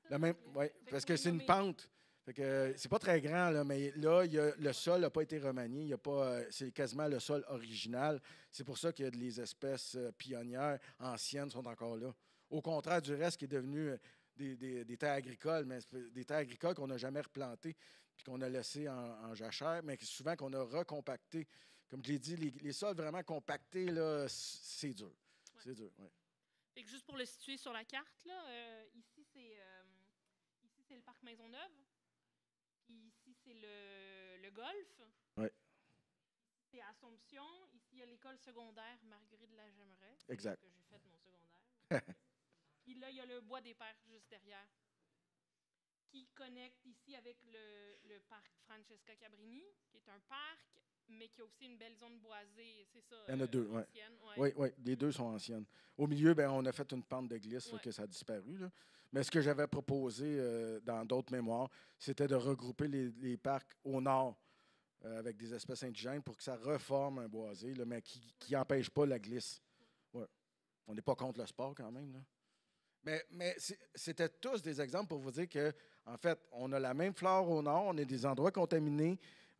Ouais, parce que c'est une pente. Fait que c'est pas très grand, là, mais là, le sol n'a pas été remanié. C'est quasiment le sol original. C'est pour ça que les espèces pionnières anciennes sont encore là. Au contraire du reste qui est devenu des terres agricoles, mais des terres agricoles qu'on n'a jamais replantées puis qu'on a laissées en jachère, mais souvent qu'on a recompactées. Comme je l'ai dit, les sols vraiment compactés, là, c'est dur. Ouais. C'est dur, oui. Fait que juste pour le situer sur la carte, là, ici, c'est le parc Maisonneuve. Puis ici, c'est le golf. Oui. C'est Assomption. Ici, il y a l'école secondaire Marguerite de la Jemmeraie. Exact. Que j'ai fait mon secondaire. Puis là, il y a le Bois des Pères juste derrière, qui connecte ici avec le parc Francesca Cabrini, qui est un parc, mais qui a aussi une belle zone boisée. C'est ça. Il y en a deux, oui. Ouais. Oui, les deux sont anciennes. Au milieu, ben, on a fait une pente de glisse, fait que ça a disparu. Là. Mais ce que j'avais proposé dans d'autres mémoires, c'était de regrouper les parcs au nord avec des espèces indigènes pour que ça reforme un boisé, là, mais qui n'empêche pas la glisse. Ouais. On n'est pas contre le sport quand même. Là. Mais c'était tous des exemples pour vous dire que, en fait, on a la même flore au nord, on a des endroits contaminés,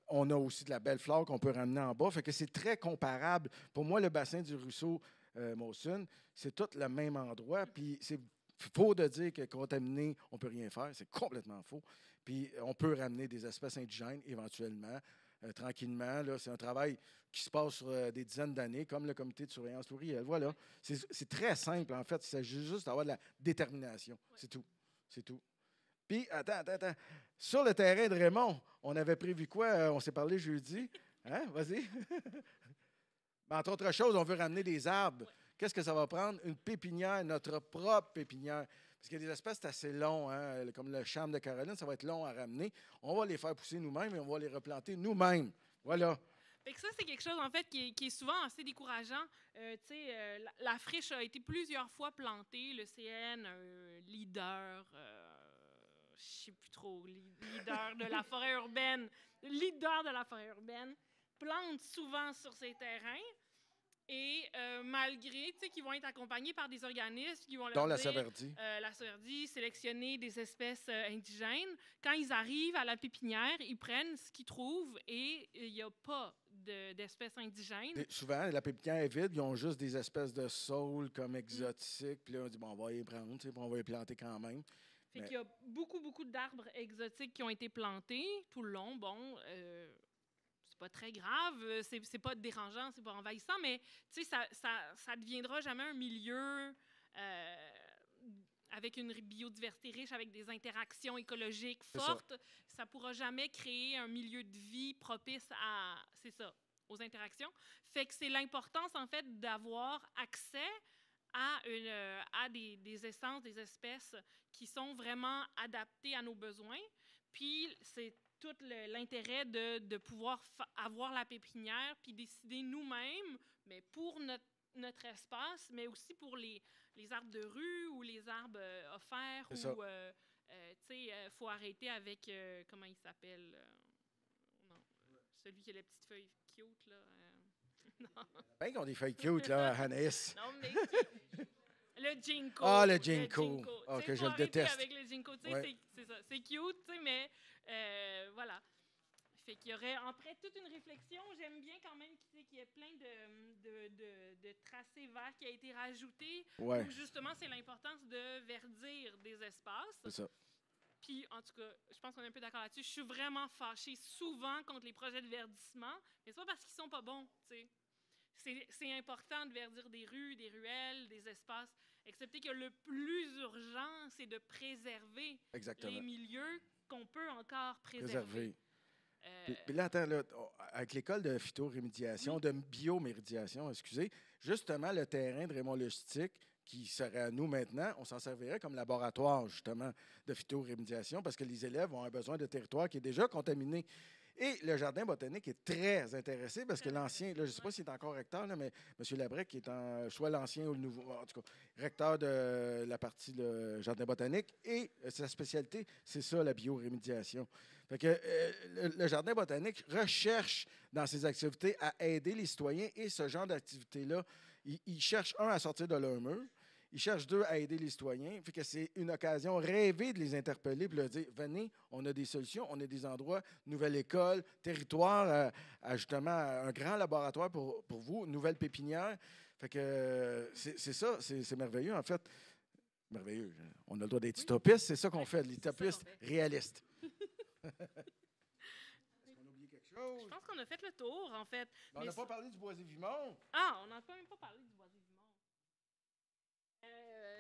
on a aussi de la belle flore qu'on peut ramener en bas. Fait que c'est très comparable. Pour moi, le bassin du ruisseau Mawson, c'est tout le même endroit. Puis c'est faux de dire que contaminé, on ne peut rien faire. C'est complètement faux. Puis on peut ramener des espèces indigènes éventuellement, tranquillement. Là, c'est un travail qui se passe sur des dizaines d'années, comme le comité de surveillance plurielle. Voilà. C'est très simple, en fait. Il s'agit juste d'avoir de la détermination. Ouais. C'est tout. C'est tout. Puis, attends. Sur le terrain de Raymond, on avait prévu quoi? On s'est parlé jeudi. Hein? Vas-y. Entre autres choses, on veut ramener des arbres. Ouais. Qu'est-ce que ça va prendre? Une pépinière, notre propre pépinière. Parce qu'il y a des espèces, c'est assez long, hein? Comme le charme de Caroline, ça va être long à ramener. On va les faire pousser nous-mêmes et on va les replanter nous-mêmes. Voilà. Fait que ça, c'est quelque chose, en fait, qui est souvent assez décourageant. La friche a été plusieurs fois plantée. Le CN, un leader, je ne sais plus trop, leader de la forêt urbaine, plante souvent sur ces terrains. Et malgré qu'ils vont être accompagnés par des organismes qui vont leur dire, la Saverdie, sélectionner des espèces indigènes, quand ils arrivent à la pépinière, ils prennent ce qu'ils trouvent et il n'y a pas d'espèces indigènes. Souvent, la pépinière est vide, ils ont juste des espèces de saules comme exotiques. Puis là, on dit, bon, on va les prendre, on va les planter quand même. Fait qu'il y a beaucoup d'arbres exotiques qui ont été plantés tout le long. Bon... c'est pas très grave, c'est pas dérangeant, c'est pas envahissant, mais ça deviendra jamais un milieu avec une biodiversité riche, avec des interactions écologiques fortes. Ça pourra jamais créer un milieu de vie propice aux interactions. Fait que c'est l'importance, en fait, d'avoir accès à des essences, des espèces qui sont vraiment adaptées à nos besoins. Puis, c'est tout l'intérêt de pouvoir avoir la pépinière puis décider nous-mêmes, mais pour notre espace, mais aussi pour les arbres de rue ou les arbres offerts. Ou, faut arrêter avec, comment il s'appelle? Celui qui a les petites feuilles cute, là. Non. Ben, ils ont des feuilles cute, là, Anaïs. Non, mais... Le ginkgo. Ah, le ginkgo. Ah, que je le déteste. Avec le ginkgo, c'est ça. C'est cute, mais voilà. Fait qu'il y aurait, après toute une réflexion, j'aime bien quand même qu'il y ait plein de tracés verts qui a été rajouté. Ouais. Où justement, c'est l'importance de verdir des espaces. C'est ça. Puis, en tout cas, je pense qu'on est un peu d'accord là-dessus. Je suis vraiment fâchée souvent contre les projets de verdissement, mais c'est pas parce qu'ils sont pas bons, tu sais. C'est important de verdir des rues, des ruelles, des espaces, excepté que le plus urgent, c'est de préserver les milieux qu'on peut encore préserver. Puis là, attends, là, avec l'école de phytorémédiation, de biomédiation, excusez, justement, le terrain de Raymond Lustig, qui serait à nous maintenant, on s'en servirait comme laboratoire, justement, de phytorémédiation, parce que les élèves ont un besoin de territoire qui est déjà contaminé. Et le jardin botanique est très intéressé parce que Très l'ancien, là, je ne sais pas ouais. s'il est encore recteur, là, mais M. Labrec, qui est soit l'ancien ou le nouveau, en tout cas, recteur de la partie du jardin botanique. Et sa spécialité, c'est ça, la biorémédiation. Fait que, le jardin botanique recherche dans ses activités à aider les citoyens et ce genre d'activités-là, il cherche, un, à sortir de leur mur. Ils cherchent, deux, à aider les citoyens. Fait que c'est une occasion rêvée de les interpeller et de leur dire, venez, on a des solutions, on a des endroits, nouvelle école, territoire, justement un grand laboratoire pour vous, une nouvelle pépinière. Fait que c'est ça, c'est merveilleux, en fait. Merveilleux. On a le droit d'être Oui. utopiste, c'est ça qu'on Oui, fait, c'est ça qu'on l'utopiste fait. réaliste. Est-ce qu'on a oublié quelque Je chose? pense qu'on a fait le tour, en fait. On Mais n'a pas parlé du boisé-vimon. Ah, on n'a pas même pas parlé du boisé-vimon.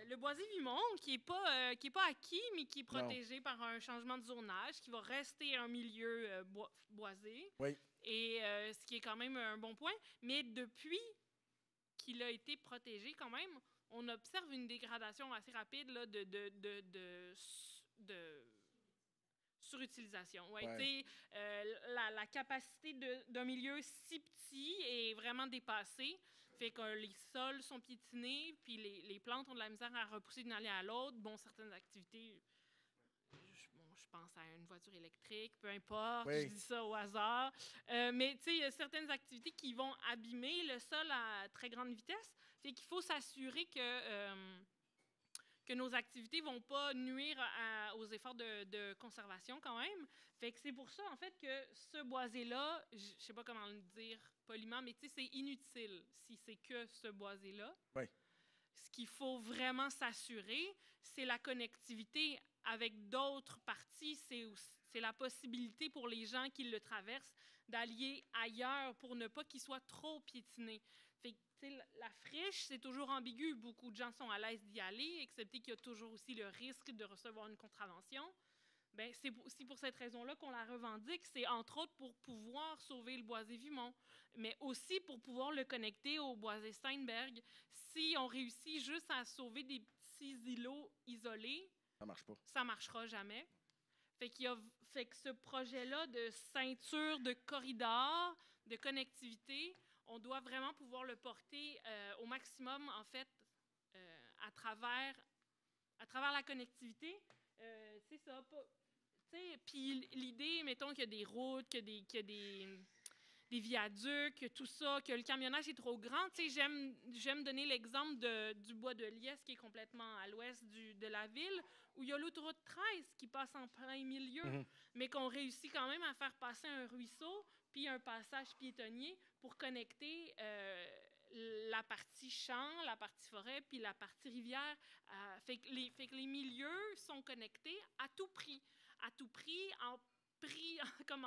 Le boisé-vimon, qui est pas acquis, mais qui est protégé par un changement de zonage, qui va rester un milieu boisé. Oui. Et ce qui est quand même un bon point. Mais depuis qu'il a été protégé, quand même, on observe une dégradation assez rapide là, de surutilisation. Ouais, Ouais. la capacité d'un milieu si petit est vraiment dépassée. Fait que les sols sont piétinés, puis les plantes ont de la misère à repousser d'une allée à l'autre. Bon, certaines activités, je pense à une voiture électrique, peu importe, Oui. je dis ça au hasard. Mais tu sais, il y a certaines activités qui vont abîmer le sol à très grande vitesse. Fait qu'il faut s'assurer que nos activités ne vont pas nuire aux efforts de conservation quand même. Fait que c'est pour ça, en fait, que ce boisé-là, je ne sais pas comment le dire poliment, mais tu sais, c'est inutile si c'est que ce boisé-là. Oui. Ce qu'il faut vraiment s'assurer, c'est la connectivité avec d'autres parties. C'est la possibilité pour les gens qui le traversent d'aller ailleurs pour ne pas qu'il soit trop piétiné. Fait que, la friche, c'est toujours ambigu. Beaucoup de gens sont à l'aise d'y aller, excepté qu'il y a toujours aussi le risque de recevoir une contravention. Ben, c'est aussi pour cette raison-là qu'on la revendique. C'est entre autres pour pouvoir sauver le boisé-vimon, mais aussi pour pouvoir le connecter au boisé Steinberg. Si on réussit juste à sauver des petits îlots isolés, Ça marche pas. ça ne marchera jamais. Fait que ce projet-là de ceinture, de corridor, de connectivité, on doit vraiment pouvoir le porter au maximum, en fait, à travers la connectivité. C'est ça. Puis l'idée, mettons qu'il y a des routes, qu'il y a des viaducs, tout ça, que le camionnage est trop grand. J'aime donner l'exemple du bois de Liesse, qui est complètement à l'ouest de la ville, où il y a l'autoroute 13 qui passe en plein milieu, mais qu'on réussit quand même à faire passer un ruisseau puis un passage piétonnier pour connecter la partie champ, la partie forêt, puis la partie rivière. Fait que les milieux sont connectés à tout prix. À tout prix, comme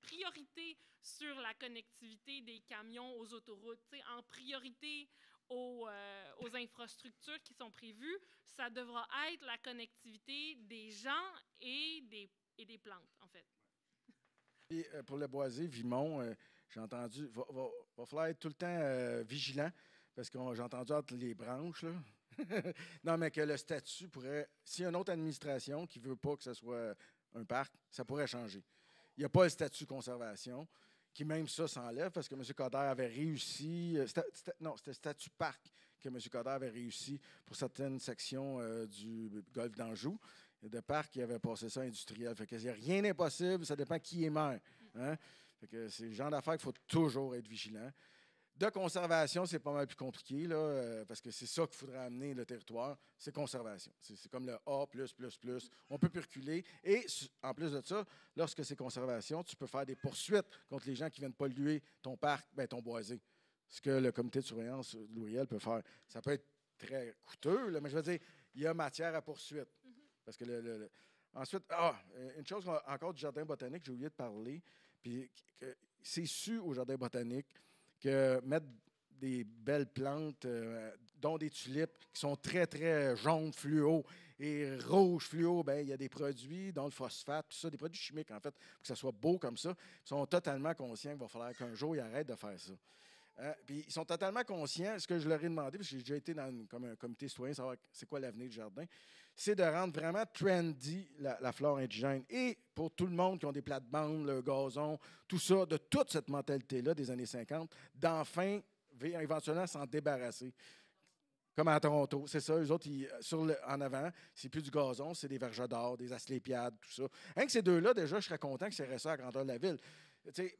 priorité sur la connectivité des camions aux autoroutes, en priorité aux infrastructures qui sont prévues, ça devra être la connectivité des gens et des plantes, en fait. Et pour le boisé, Vimon, j'ai entendu, va falloir être tout le temps vigilant, parce que j'ai entendu entre les branches, là. Non, mais que le statut pourrait, s'il y a une autre administration qui ne veut pas que ce soit un parc, ça pourrait changer. Il n'y a pas le statut conservation, qui même ça s'enlève, parce que M. Coderre avait réussi, c'était le statut parc que M. Coderre avait réussi pour certaines sections du golfe d'Anjou. De parc, il avait passé ça industriel. Fait que rien n'est possible, ça dépend qui est maire. Hein? Fait que c'est le genre d'affaires qu'il faut toujours être vigilant. De conservation, c'est pas mal plus compliqué, là, parce que c'est ça qu'il faudrait amener le territoire, c'est conservation. C'est comme le A+++. On peut reculer. Et en plus de ça, lorsque c'est conservation, tu peux faire des poursuites contre les gens qui viennent polluer ton parc, ton boisé. Ce que le comité de surveillance de l'Ouriel peut faire. Ça peut être très coûteux, là, mais je veux dire, il y a matière à poursuite. Parce que ensuite, une chose encore du jardin botanique, j'ai oublié de parler, puis c'est su au jardin botanique que mettre des belles plantes, dont des tulipes, qui sont très, très jaunes fluo et rouges fluo, il y a des produits, dont le phosphate, tout ça, des produits chimiques, en fait, pour que ça soit beau comme ça. Ils sont totalement conscients qu'il va falloir qu'un jour, ils arrêtent de faire ça. Puis ils sont totalement conscients, ce que je leur ai demandé, parce que j'ai déjà été comme un comité citoyen, savoir c'est quoi l'avenir du jardin, c'est de rendre vraiment trendy la flore indigène. Et pour tout le monde qui ont des plates-bandes, le gazon, tout ça, de toute cette mentalité-là des années 50, d'enfin, éventuellement, s'en débarrasser. Comme à Toronto, c'est ça. Eux autres, en avant, c'est plus du gazon, c'est des verges d'or, des asclépiades, tout ça. Rien que ces deux-là, déjà, je serais content que c'est ça à la grandeur de la ville.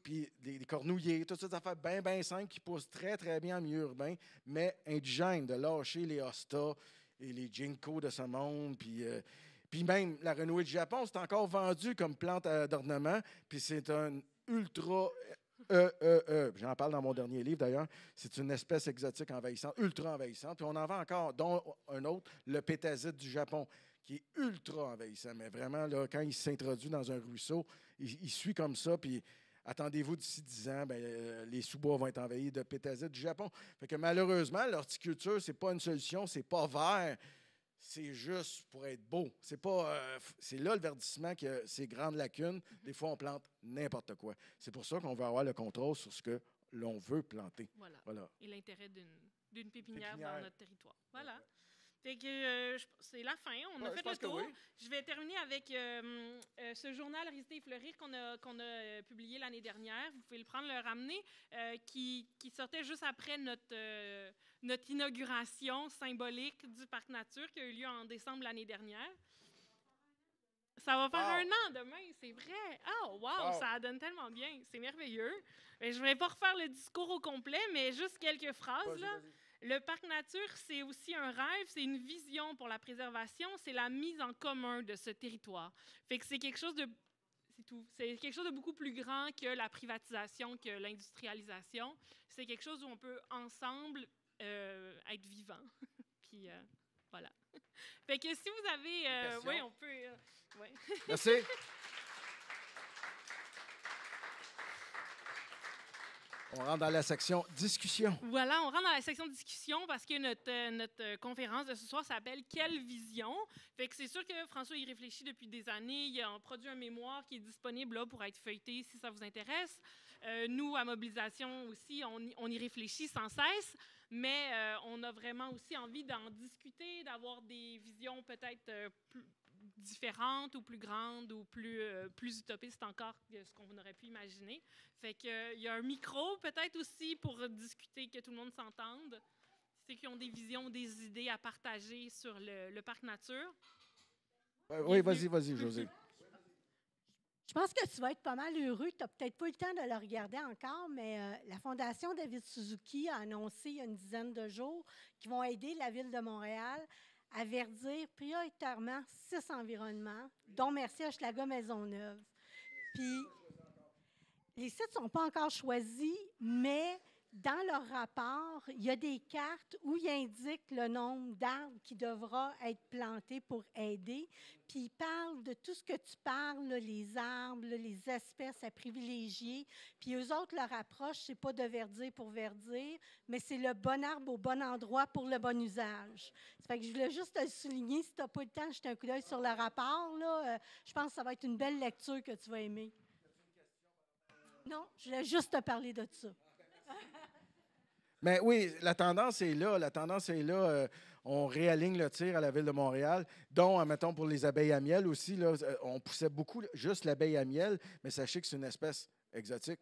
Puis des cornouillers, toutes ces affaires bien, bien simples qui poussent très, très bien en milieu urbain, mais indigènes, de lâcher les hostas et les ginkgos de ce monde. Puis même la renouée du Japon, c'est encore vendu comme plante d'ornement, puis c'est un ultra j'en parle dans mon dernier livre d'ailleurs. C'est une espèce exotique envahissante, ultra envahissante. Puis on en vend encore, dont un autre, le pétasite du Japon, qui est ultra envahissant. Mais vraiment, là, quand il s'introduit dans un ruisseau, il suit comme ça. Puis attendez-vous d'ici 10 ans, les sous-bois vont être envahis de pétasite du Japon. Fait que malheureusement, l'horticulture, c'est pas une solution, c'est pas vert. C'est juste pour être beau. C'est pas, c'est là le verdissement que ces grandes lacunes. Des fois, on plante n'importe quoi. C'est pour ça qu'on veut avoir le contrôle sur ce que l'on veut planter. Voilà. Et l'intérêt d'une pépinière dans notre territoire. Voilà. Okay. Fait que c'est la fin. On a fait le tour. Oui. Je vais terminer avec ce journal Résister et fleurir qu'on a publié l'année dernière. Vous pouvez le prendre, le ramener, qui sortait juste après notre inauguration symbolique du Parc Nature qui a eu lieu en décembre l'année dernière. Ça va faire 1 an demain, c'est vrai. Oh, wow, ça donne tellement bien. C'est merveilleux. Je ne vais pas refaire le discours au complet, mais juste quelques phrases. Vas-y. Le Parc Nature, c'est aussi un rêve, c'est une vision pour la préservation, c'est la mise en commun de ce territoire. Fait que c'est quelque chose de... C'est tout. C'est quelque chose de beaucoup plus grand que la privatisation, que l'industrialisation. C'est quelque chose où on peut ensemble être vivant. Puis voilà. Fait que si vous avez... oui, on peut... ouais. Merci. On rentre dans la section discussion. Voilà, on rentre dans la section discussion parce que notre conférence de ce soir s'appelle « Quelle vision ?» Fait que c'est sûr que François y réfléchit depuis des années. Il a produit un mémoire qui est disponible là, pour être feuilleté si ça vous intéresse. Nous, à Mobilisation aussi, on y réfléchit sans cesse, mais on a vraiment aussi envie d'en discuter, d'avoir des visions peut-être différentes ou plus grandes ou plus utopistes encore que ce qu'on aurait pu imaginer. Fait qu'il y a un micro peut-être aussi pour discuter, que tout le monde s'entende. Ceux qui ont des visions, des idées à partager sur le Parc Nature. Oui, vas-y, Josée. Je pense que tu vas être pas mal heureux. Tu n'as peut-être pas eu le temps de le regarder encore, mais la Fondation David Suzuki a annoncé il y a une dizaine de jours qu'ils vont aider la Ville de Montréal à verdir prioritairement 6 environnements, dont merci à Hochelaga-Maisonneuve. Puis, les sites ne sont pas encore choisis, mais dans leur rapport, il y a des cartes où ils indiquent le nombre d'arbres qui devra être plantés pour aider. Puis ils parlent de tout ce que tu parles, là, les arbres, là, les espèces à privilégier. Puis eux autres, leur approche, c'est pas de verdir pour verdir, mais c'est le bon arbre au bon endroit pour le bon usage. Ça fait que je voulais juste te le souligner. Si tu n'as pas le temps de jeter un coup d'œil sur le rapport, là, je pense que ça va être une belle lecture que tu vas aimer. Non, je voulais juste te parler de ça. Mais oui, la tendance est là. On réaligne le tir à la Ville de Montréal, dont, mettons, pour les abeilles à miel aussi, là, on poussait beaucoup juste l'abeille à miel, mais sachez que c'est une espèce exotique.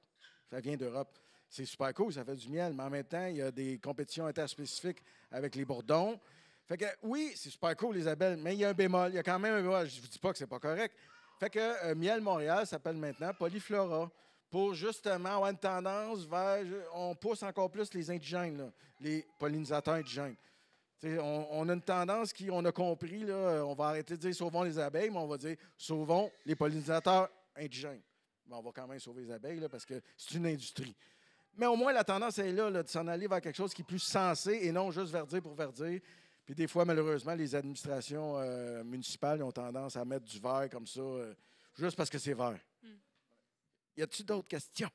Ça vient d'Europe. C'est super cool, ça fait du miel, mais en même temps, il y a des compétitions interspécifiques avec les bourdons. Fait que oui, c'est super cool, les abeilles, mais il y a un bémol. Il y a quand même un bémol. Je ne vous dis pas que c'est pas correct. Fait que Miel Montréal s'appelle maintenant Polyflora, pour justement avoir une tendance vers... On pousse encore plus les indigènes, là, les pollinisateurs indigènes. On a une tendance on a compris, là, on va arrêter de dire « sauvons les abeilles », mais on va dire « sauvons les pollinisateurs indigènes ». Mais on va quand même sauver les abeilles là, parce que c'est une industrie. Mais au moins, la tendance est là, de s'en aller vers quelque chose qui est plus sensé et non juste verdir pour verdir. Puis des fois, malheureusement, les administrations municipales ont tendance à mettre du vert comme ça, juste parce que c'est vert. Y a-t-il d'autres questions?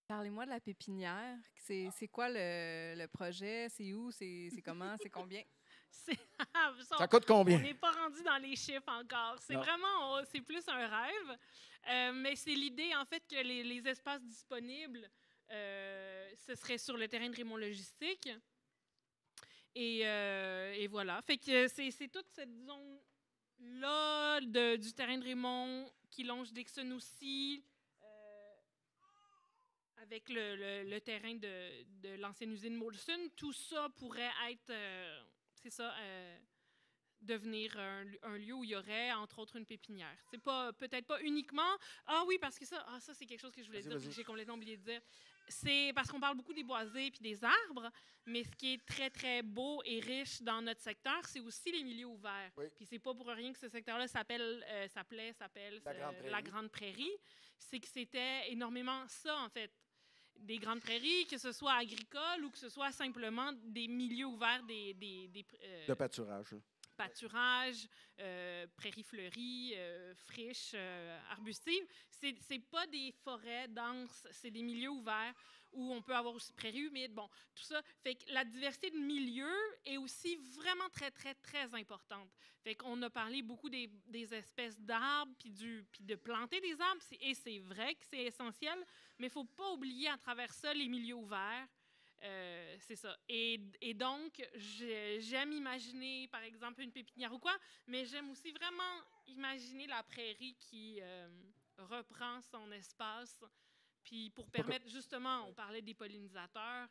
Parlez-moi de la pépinière. C'est quoi le projet? C'est où? C'est comment? C'est combien? Ça coûte combien? On n'est pas rendu dans les chiffres encore. C'est Non. vraiment, c'est plus un rêve. Mais c'est l'idée, en fait, que les espaces disponibles, ce serait sur le terrain de Raymond Logistique. Et voilà. Fait que c'est toute cette zone-là du terrain de Raymond qui longe Dixon aussi, avec le terrain de l'ancienne usine Molson. Tout ça pourrait être, devenir un lieu où il y aurait, entre autres, une pépinière. C'est peut-être pas uniquement... Ah oui, parce que ça c'est quelque chose que je voulais dire, que j'ai complètement oublié de dire. C'est parce qu'on parle beaucoup des boisés puis des arbres, mais ce qui est très, très beau et riche dans notre secteur, c'est aussi les milieux ouverts. Oui. Puis c'est pas pour rien que ce secteur-là s'appelle la Grande Prairie. C'est que c'était énormément ça, en fait. Des grandes prairies, que ce soit agricole ou que ce soit simplement des milieux ouverts, de pâturage. Pâturage, prairies fleuries, friches, arbustives. C'est pas des forêts denses, c'est des milieux ouverts où on peut avoir aussi prairies humides. Bon, tout ça fait que la diversité de milieux est aussi vraiment très, très, très importante. Fait qu'on a parlé beaucoup des espèces d'arbres puis de planter des arbres, et c'est vrai que c'est essentiel, mais il ne faut pas oublier à travers ça les milieux ouverts. C'est ça. Et donc, j'aime imaginer, par exemple, une pépinière ou quoi, mais j'aime aussi vraiment imaginer la prairie qui reprend son espace. Puis pour permettre, justement, on parlait des pollinisateurs,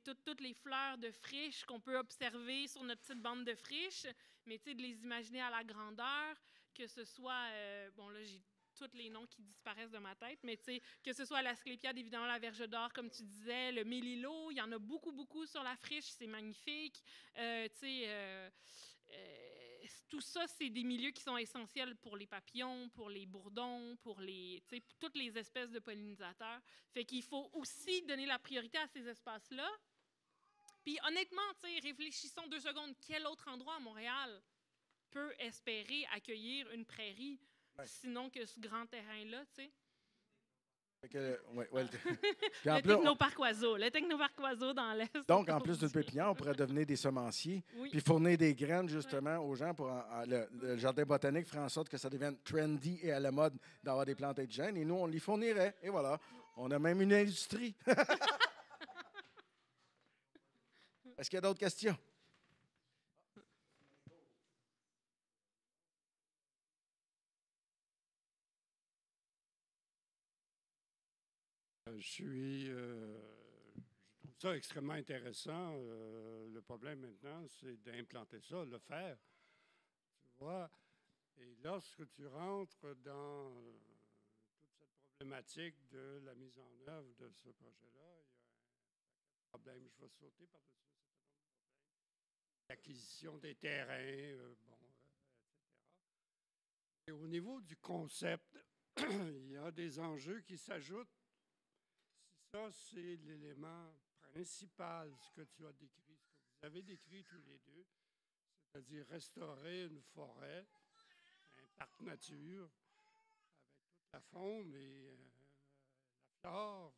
toutes les fleurs de friches qu'on peut observer sur notre petite bande de friches, mais de les imaginer à la grandeur, que ce soit, bon là, j'ai tous les noms qui disparaissent de ma tête, mais que ce soit l'asclépiade, évidemment, la verge d'or, comme tu disais, le mélilo, il y en a beaucoup, beaucoup sur la friche, c'est magnifique. Tout ça, c'est des milieux qui sont essentiels pour les papillons, pour les bourdons, pour toutes les espèces de pollinisateurs. Fait qu'il faut aussi donner la priorité à ces espaces-là. Puis honnêtement, réfléchissons 2 secondes, quel autre endroit à Montréal peut espérer accueillir une prairie? Ouais. Sinon que ce grand terrain-là, tu sais. Le technoparc oiseau dans l'Est. Donc, en plus d'une pépinière, on pourrait devenir des semenciers, oui. Puis fournir des graines, justement, aux gens pour le jardin botanique ferait en sorte que ça devienne trendy et à la mode d'avoir des plantes indigènes. Et nous, on les fournirait. Et voilà. On a même une industrie. Est-ce qu'il y a d'autres questions? Je trouve ça extrêmement intéressant. Le problème maintenant, c'est d'implanter ça, le faire. Tu vois? Et lorsque tu rentres dans toute cette problématique de la mise en œuvre de ce projet-là, il y a un problème. Je vais sauter par-dessus un certain nombre de problèmes. L'acquisition des terrains, etc. Et au niveau du concept, il y a des enjeux qui s'ajoutent. Ça, c'est l'élément principal, ce que tu as décrit, ce que vous avez décrit tous les deux, c'est-à-dire restaurer une forêt, un parc nature, avec toute la faune et la flore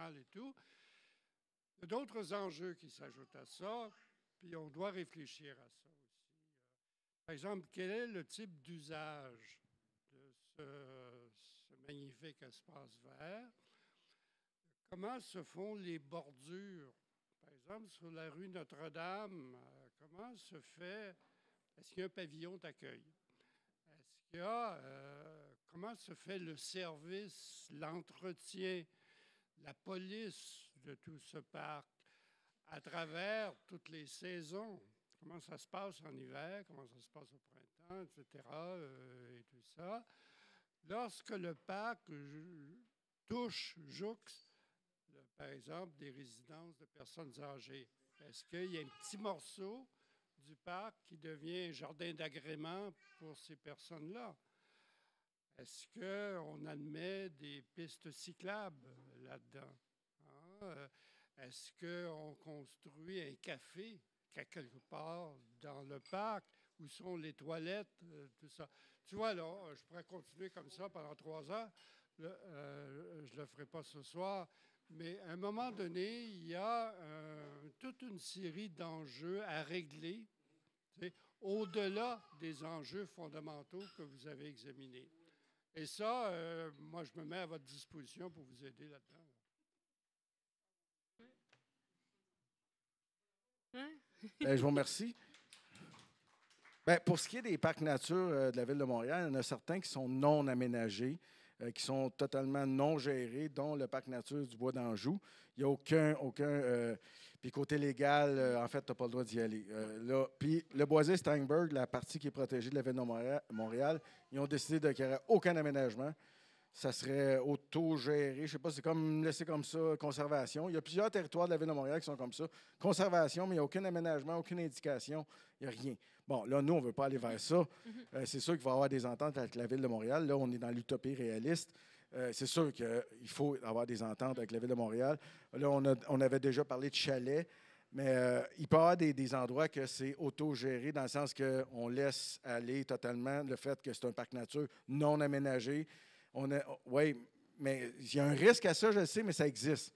originale et tout. Il y a d'autres enjeux qui s'ajoutent à ça, puis on doit réfléchir à ça aussi. Par exemple, quel est le type d'usage de ce magnifique espace vert? Comment se font les bordures? Par exemple, sur la rue Notre-Dame, comment se fait? Est-ce qu'il y a un pavillon d'accueil? Est-ce qu'il y a... comment se fait le service, l'entretien, la police de tout ce parc à travers toutes les saisons? Comment ça se passe en hiver? Comment ça se passe au printemps, etc. Et tout ça. Lorsque le parc jouxte, par exemple, des résidences de personnes âgées. Est-ce qu'il y a un petit morceau du parc qui devient un jardin d'agrément pour ces personnes-là? Est-ce qu'on admet des pistes cyclables là-dedans? Hein? Est-ce qu'on construit un café quelque part dans le parc? Où sont les toilettes? Tout ça. Tu vois, là, je pourrais continuer comme ça pendant 3 heures. Je ne le ferai pas ce soir. Mais à un moment donné, il y a toute une série d'enjeux à régler, tu sais, au-delà des enjeux fondamentaux que vous avez examinés. Et ça, moi, je me mets à votre disposition pour vous aider là-dedans. Je vous remercie. Bien, pour ce qui est des parcs nature de la Ville de Montréal, il y en a certains qui sont non aménagés, qui sont totalement non gérés, dont le parc nature du Bois d'Anjou. Il n'y a aucun puis côté légal, en fait, tu n'as pas le droit d'y aller. Puis le boisé Steinberg, la partie qui est protégée de la Ville de Montréal, ils ont décidé qu'il n'y aurait aucun aménagement. Ça serait auto-géré. Je ne sais pas, c'est comme laissé comme ça, conservation. Il y a plusieurs territoires de la Ville de Montréal qui sont comme ça. Conservation, mais il n'y a aucun aménagement, aucune indication. Il n'y a rien. Bon, là, nous, on ne veut pas aller vers ça. C'est sûr qu'il va y avoir des ententes avec la Ville de Montréal. Là, on est dans l'utopie réaliste. C'est sûr qu'il faut avoir des ententes avec la Ville de Montréal. Là, on avait déjà parlé de chalets, mais il peut y avoir des endroits que c'est autogéré dans le sens qu'on laisse aller totalement le fait que c'est un parc nature non aménagé. Oui, mais il y a un risque à ça, je le sais, mais ça existe.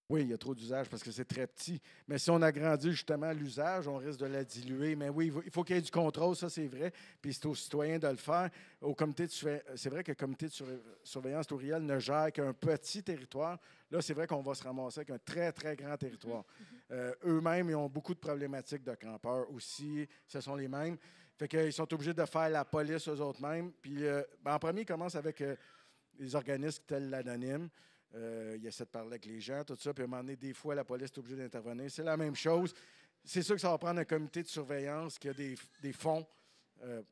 Oui, il y a trop d'usage parce que c'est très petit. Mais si on agrandit justement l'usage, on risque de la diluer. Mais oui, il faut qu'il y ait du contrôle, ça c'est vrai. Puis c'est aux citoyens de le faire. Au comité c'est vrai que le comité de surveillance touriale ne gère qu'un petit territoire. Là, c'est vrai qu'on va se ramasser avec un très, très grand territoire. Eux-mêmes, ils ont beaucoup de problématiques de campeurs aussi. Ce sont les mêmes. Fait qu'ils sont obligés de faire la police eux-mêmes. Puis en premier, ils commencent avec les organismes tels l'Anonyme. Il essaie de parler avec les gens, tout ça. Puis à un moment donné, des fois, la police est obligée d'intervenir. C'est la même chose. C'est sûr que ça va prendre un comité de surveillance qui a des fonds.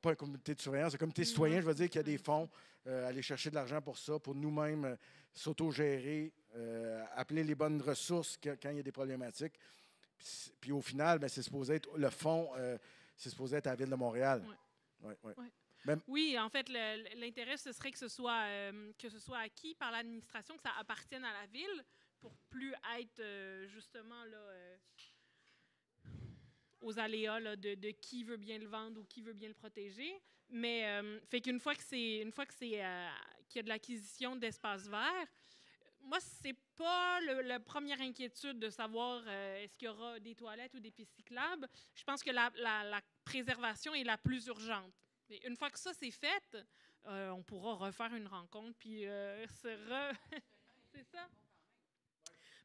Pas un comité de surveillance, un comité citoyen, je veux dire, qui a des fonds. Aller chercher de l'argent pour ça, pour nous-mêmes s'autogérer, appeler les bonnes ressources quand il y a des problématiques. Puis au final, bien, c'est supposé être le fonds, c'est supposé être à la Ville de Montréal. Ouais. Ouais. Ouais. Même, Oui, en fait, l'intérêt, ce serait que ce soit acquis par l'administration, que ça appartienne à la ville, pour plus être justement là, aux aléas là, de qui veut bien le vendre ou qui veut bien le protéger. Mais fait qu'une fois que qu'il y a de l'acquisition d'espaces verts, moi, c'est pas la première inquiétude de savoir est-ce qu'il y aura des toilettes ou des pistes cyclables. Je pense que la préservation est la plus urgente. Mais une fois que ça, c'est fait, on pourra refaire une rencontre, puis c'est ça.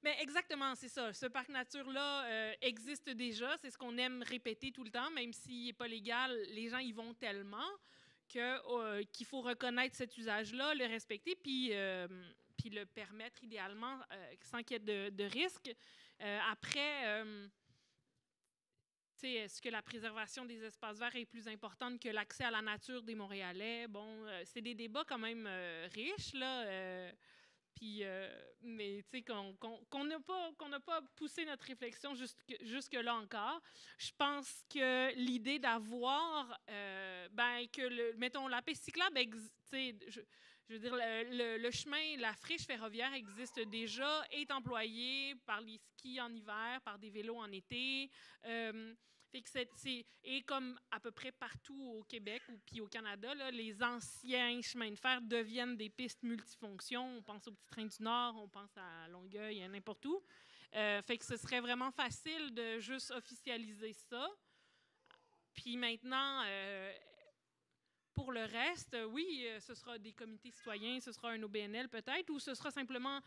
Mais exactement, c'est ça. Ce parc nature-là existe déjà. C'est ce qu'on aime répéter tout le temps, même s'il n'est pas légal. Les gens y vont tellement qu'il faut reconnaître cet usage-là, le respecter, puis le permettre idéalement sans qu'il y ait de risque. Après... est-ce que la préservation des espaces verts est plus importante que l'accès à la nature des Montréalais? Bon, c'est des débats quand même riches, là. Mais qu'on n'a pas poussé notre réflexion jusque-là encore. Je pense que l'idée d'avoir, mettons, la piste cyclable, je veux dire, le chemin, la friche ferroviaire existe déjà, est employé par les skis en hiver, par des vélos en été. Et comme à peu près partout au Québec puis au Canada, là, les anciens chemins de fer deviennent des pistes multifonctions. On pense au Petit Train du Nord, on pense à Longueuil, n'importe où. Fait que ce serait vraiment facile de juste officialiser ça. Puis maintenant, pour le reste, oui, ce sera des comités citoyens, ce sera un OBNL peut-être, ou ce sera simplement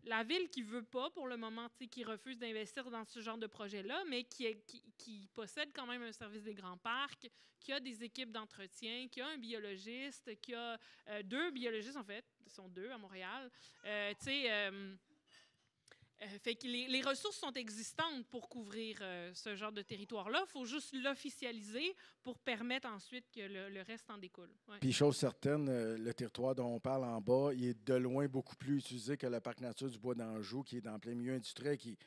la ville qui ne veut pas, pour le moment, qui refuse d'investir dans ce genre de projet-là, mais qui possède quand même un service des grands parcs, qui a des équipes d'entretien, qui a un biologiste, qui a 2 biologistes, en fait, ils sont 2 à Montréal. Fait que les ressources sont existantes pour couvrir ce genre de territoire-là. Il faut juste l'officialiser pour permettre ensuite que le reste en découle. Ouais. Puis, chose certaine, le territoire dont on parle en bas, il est de loin beaucoup plus utilisé que le parc nature du Bois d'Anjou, qui est dans plein milieu industriel, qui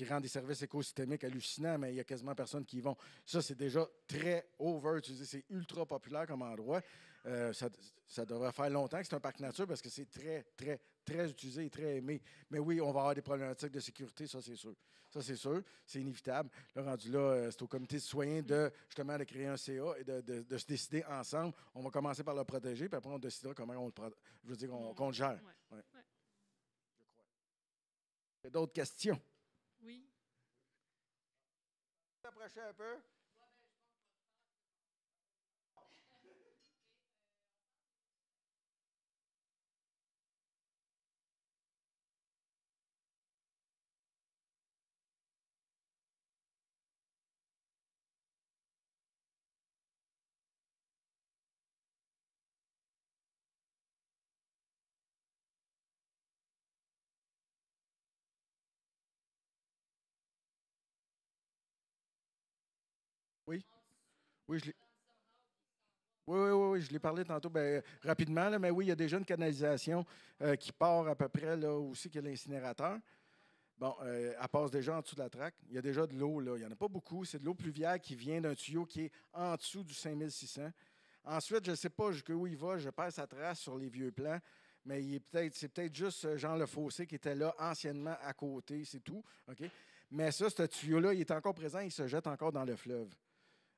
rend des services écosystémiques hallucinants, mais il n'y a quasiment personne qui y vont. Ça, c'est déjà très over-utilisé. C'est ultra populaire comme endroit. Ça devrait faire longtemps que c'est un parc nature parce que c'est très, très, très utilisé et très aimé. Mais oui, on va avoir des problématiques de sécurité, ça, c'est sûr. Ça, c'est sûr. C'est inévitable. Là, rendu là, c'est au comité citoyen justement de créer un CA et de se décider ensemble. On va commencer par le protéger, puis après, on décidera comment qu'on le gère. Ouais. Ouais. Je crois. Il y a d'autres questions? Oui. Approchez un peu. Oui. Oui, je l'ai. Oui, je l'ai parlé tantôt rapidement, là, mais oui, il y a déjà une canalisation qui part à peu près là aussi qu'il y a l'incinérateur. Bon, elle passe déjà en dessous de la traque. Il y a déjà de l'eau, là. Il n'y en a pas beaucoup. C'est de l'eau pluviale qui vient d'un tuyau qui est en dessous du 5600. Ensuite, je ne sais pas jusqu'où il va. Je perds sa trace sur les vieux plans. Mais c'est peut-être juste Jean Le Fossé qui était là anciennement à côté, c'est tout. OK? Mais ça, ce tuyau-là, il est encore présent, il se jette encore dans le fleuve.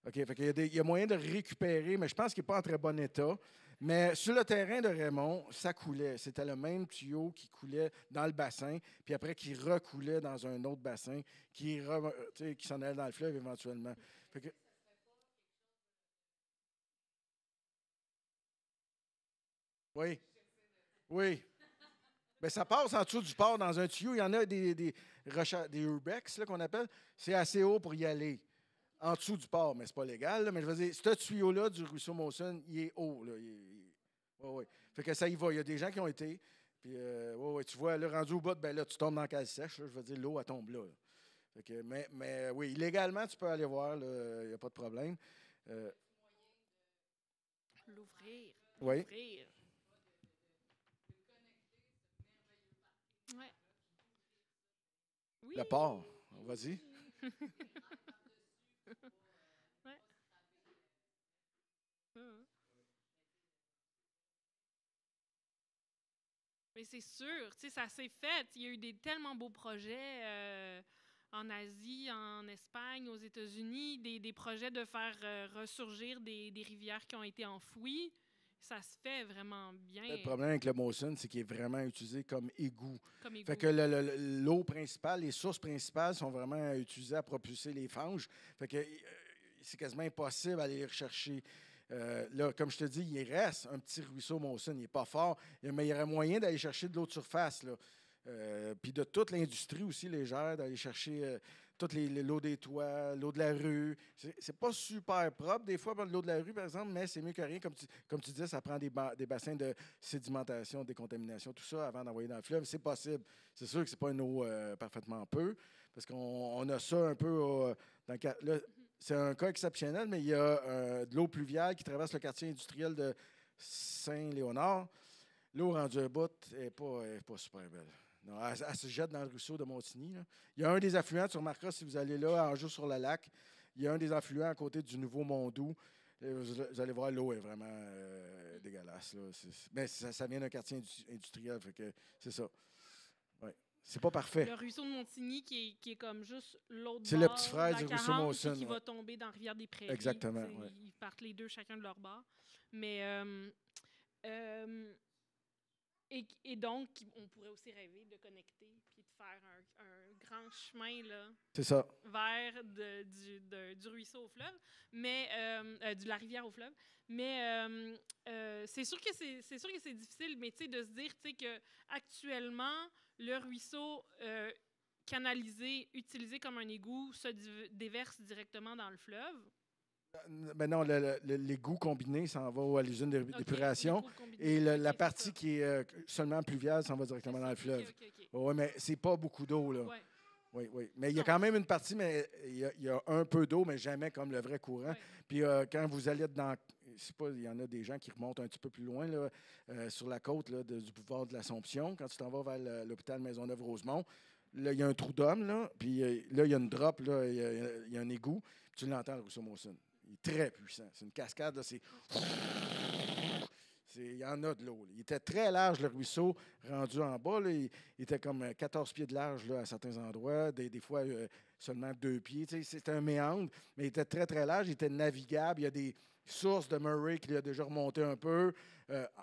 OK, fait il y a moyen de le récupérer, mais je pense qu'il n'est pas en très bon état. Mais sur le terrain de Raymond, ça coulait. C'était le même tuyau qui coulait dans le bassin, puis après qui recoulait dans un autre bassin, qui s'en allait dans le fleuve éventuellement. Fait que, oui, oui. Bien, ça passe en dessous du port dans un tuyau. Il y en a des urbex qu'on appelle. C'est assez haut pour y aller. En dessous du port, mais c'est pas légal. Là, mais je veux dire, ce tuyau-là du ruisseau Monson, il est haut. Là, ouais. Fait que ça y va. Il y a des gens qui ont été. Puis, tu vois, là, rendu au bout, ben là, tu tombes dans la cale sèche. Là, je veux dire, l'eau, elle tombe là. Fait que, mais oui, légalement, tu peux aller voir. Il n'y a pas de problème. L'ouvrir. Oui. L'ouvrir. Ouais. Oui. Le port. Vas-y. Ouais. Mais c'est sûr, tu sais, ça s'est fait. Il y a eu des tellement beaux projets en Asie, en Espagne, aux États-Unis, des projets de faire ressurgir des rivières qui ont été enfouies. Ça se fait vraiment bien. Le problème avec le Monson, c'est qu'il est vraiment utilisé comme égout. Comme égout. Fait que l'eau principale, les sources principales sont vraiment utilisées à propulser les fanges. Fait que c'est quasiment impossible d'aller les rechercher. Là, comme je te dis, il reste un petit ruisseau Monson. Il n'est pas fort, mais il y aurait moyen d'aller chercher de l'eau de surface. Puis de toute l'industrie aussi légère, d'aller chercher toute l'eau des toits, l'eau de la rue. C'est pas super propre des fois, l'eau de la rue, par exemple, mais c'est mieux que rien. Comme tu disais, ça prend des bassins de sédimentation, de décontamination, tout ça avant d'envoyer dans le fleuve. C'est possible. C'est sûr que c'est pas une eau parfaitement pure, parce qu'on a ça un peu dans le cas. Là, c'est un cas exceptionnel, mais il y a de l'eau pluviale qui traverse le quartier industriel de Saint-Léonard. L'eau rendue à bout n'est pas super belle. Non, elle se jette dans le ruisseau de Montigny. Là. Il y a un des affluents, tu remarqueras si vous allez là, en jour sur le lac, il y a un des affluents à côté du Nouveau Mondou. Vous allez voir, l'eau est vraiment dégueulasse. Là. Mais ça vient d'un quartier industriel, fait que c'est ça. Ouais. C'est pas parfait. Le ruisseau de Montigny qui est comme juste l'autre bord. C'est le petit frère de la du ruisseau 40, Monson. Qui va tomber dans Rivière-des-Prairies. Exactement. Ouais. Ils partent les deux chacun de leur bord. Mais et donc, on pourrait aussi rêver de connecter puis de faire un grand chemin là, c'est ça. vers du ruisseau au fleuve, mais de la rivière au fleuve. Mais c'est sûr que c'est difficile, mais de se dire que actuellement le ruisseau canalisé, utilisé comme un égout, se déverse directement dans le fleuve. Ben non, l'égout combiné s'en va à l'usine d'épuration. Et la partie qui est seulement pluviale s'en va directement dans le fleuve. Okay. Oui, mais c'est pas beaucoup d'eau, là. Ouais. Oui. Mais il y a quand même une partie, mais il y a un peu d'eau, mais jamais comme le vrai courant. Ouais. Puis quand vous allez dans... il y en a des gens qui remontent un petit peu plus loin, là, sur la côte là, du boulevard de l'Assomption, quand tu t'en vas vers l'hôpital Maisonneuve-Rosemont. Là, il y a un trou d'homme, là, puis là, il y a une drop, là, il y a un égout, puis tu l'entends, le ruisseau Monson. Il est très puissant. C'est une cascade, là, il y en a de l'eau. Là. Il était très large, le ruisseau, rendu en bas. Là, il était comme 14 pieds de large là, à certains endroits, des fois seulement 2 pieds. C'était un méandre, mais il était très, très large. Il était navigable. Il y a des sources de Murray qui a déjà remonté un peu.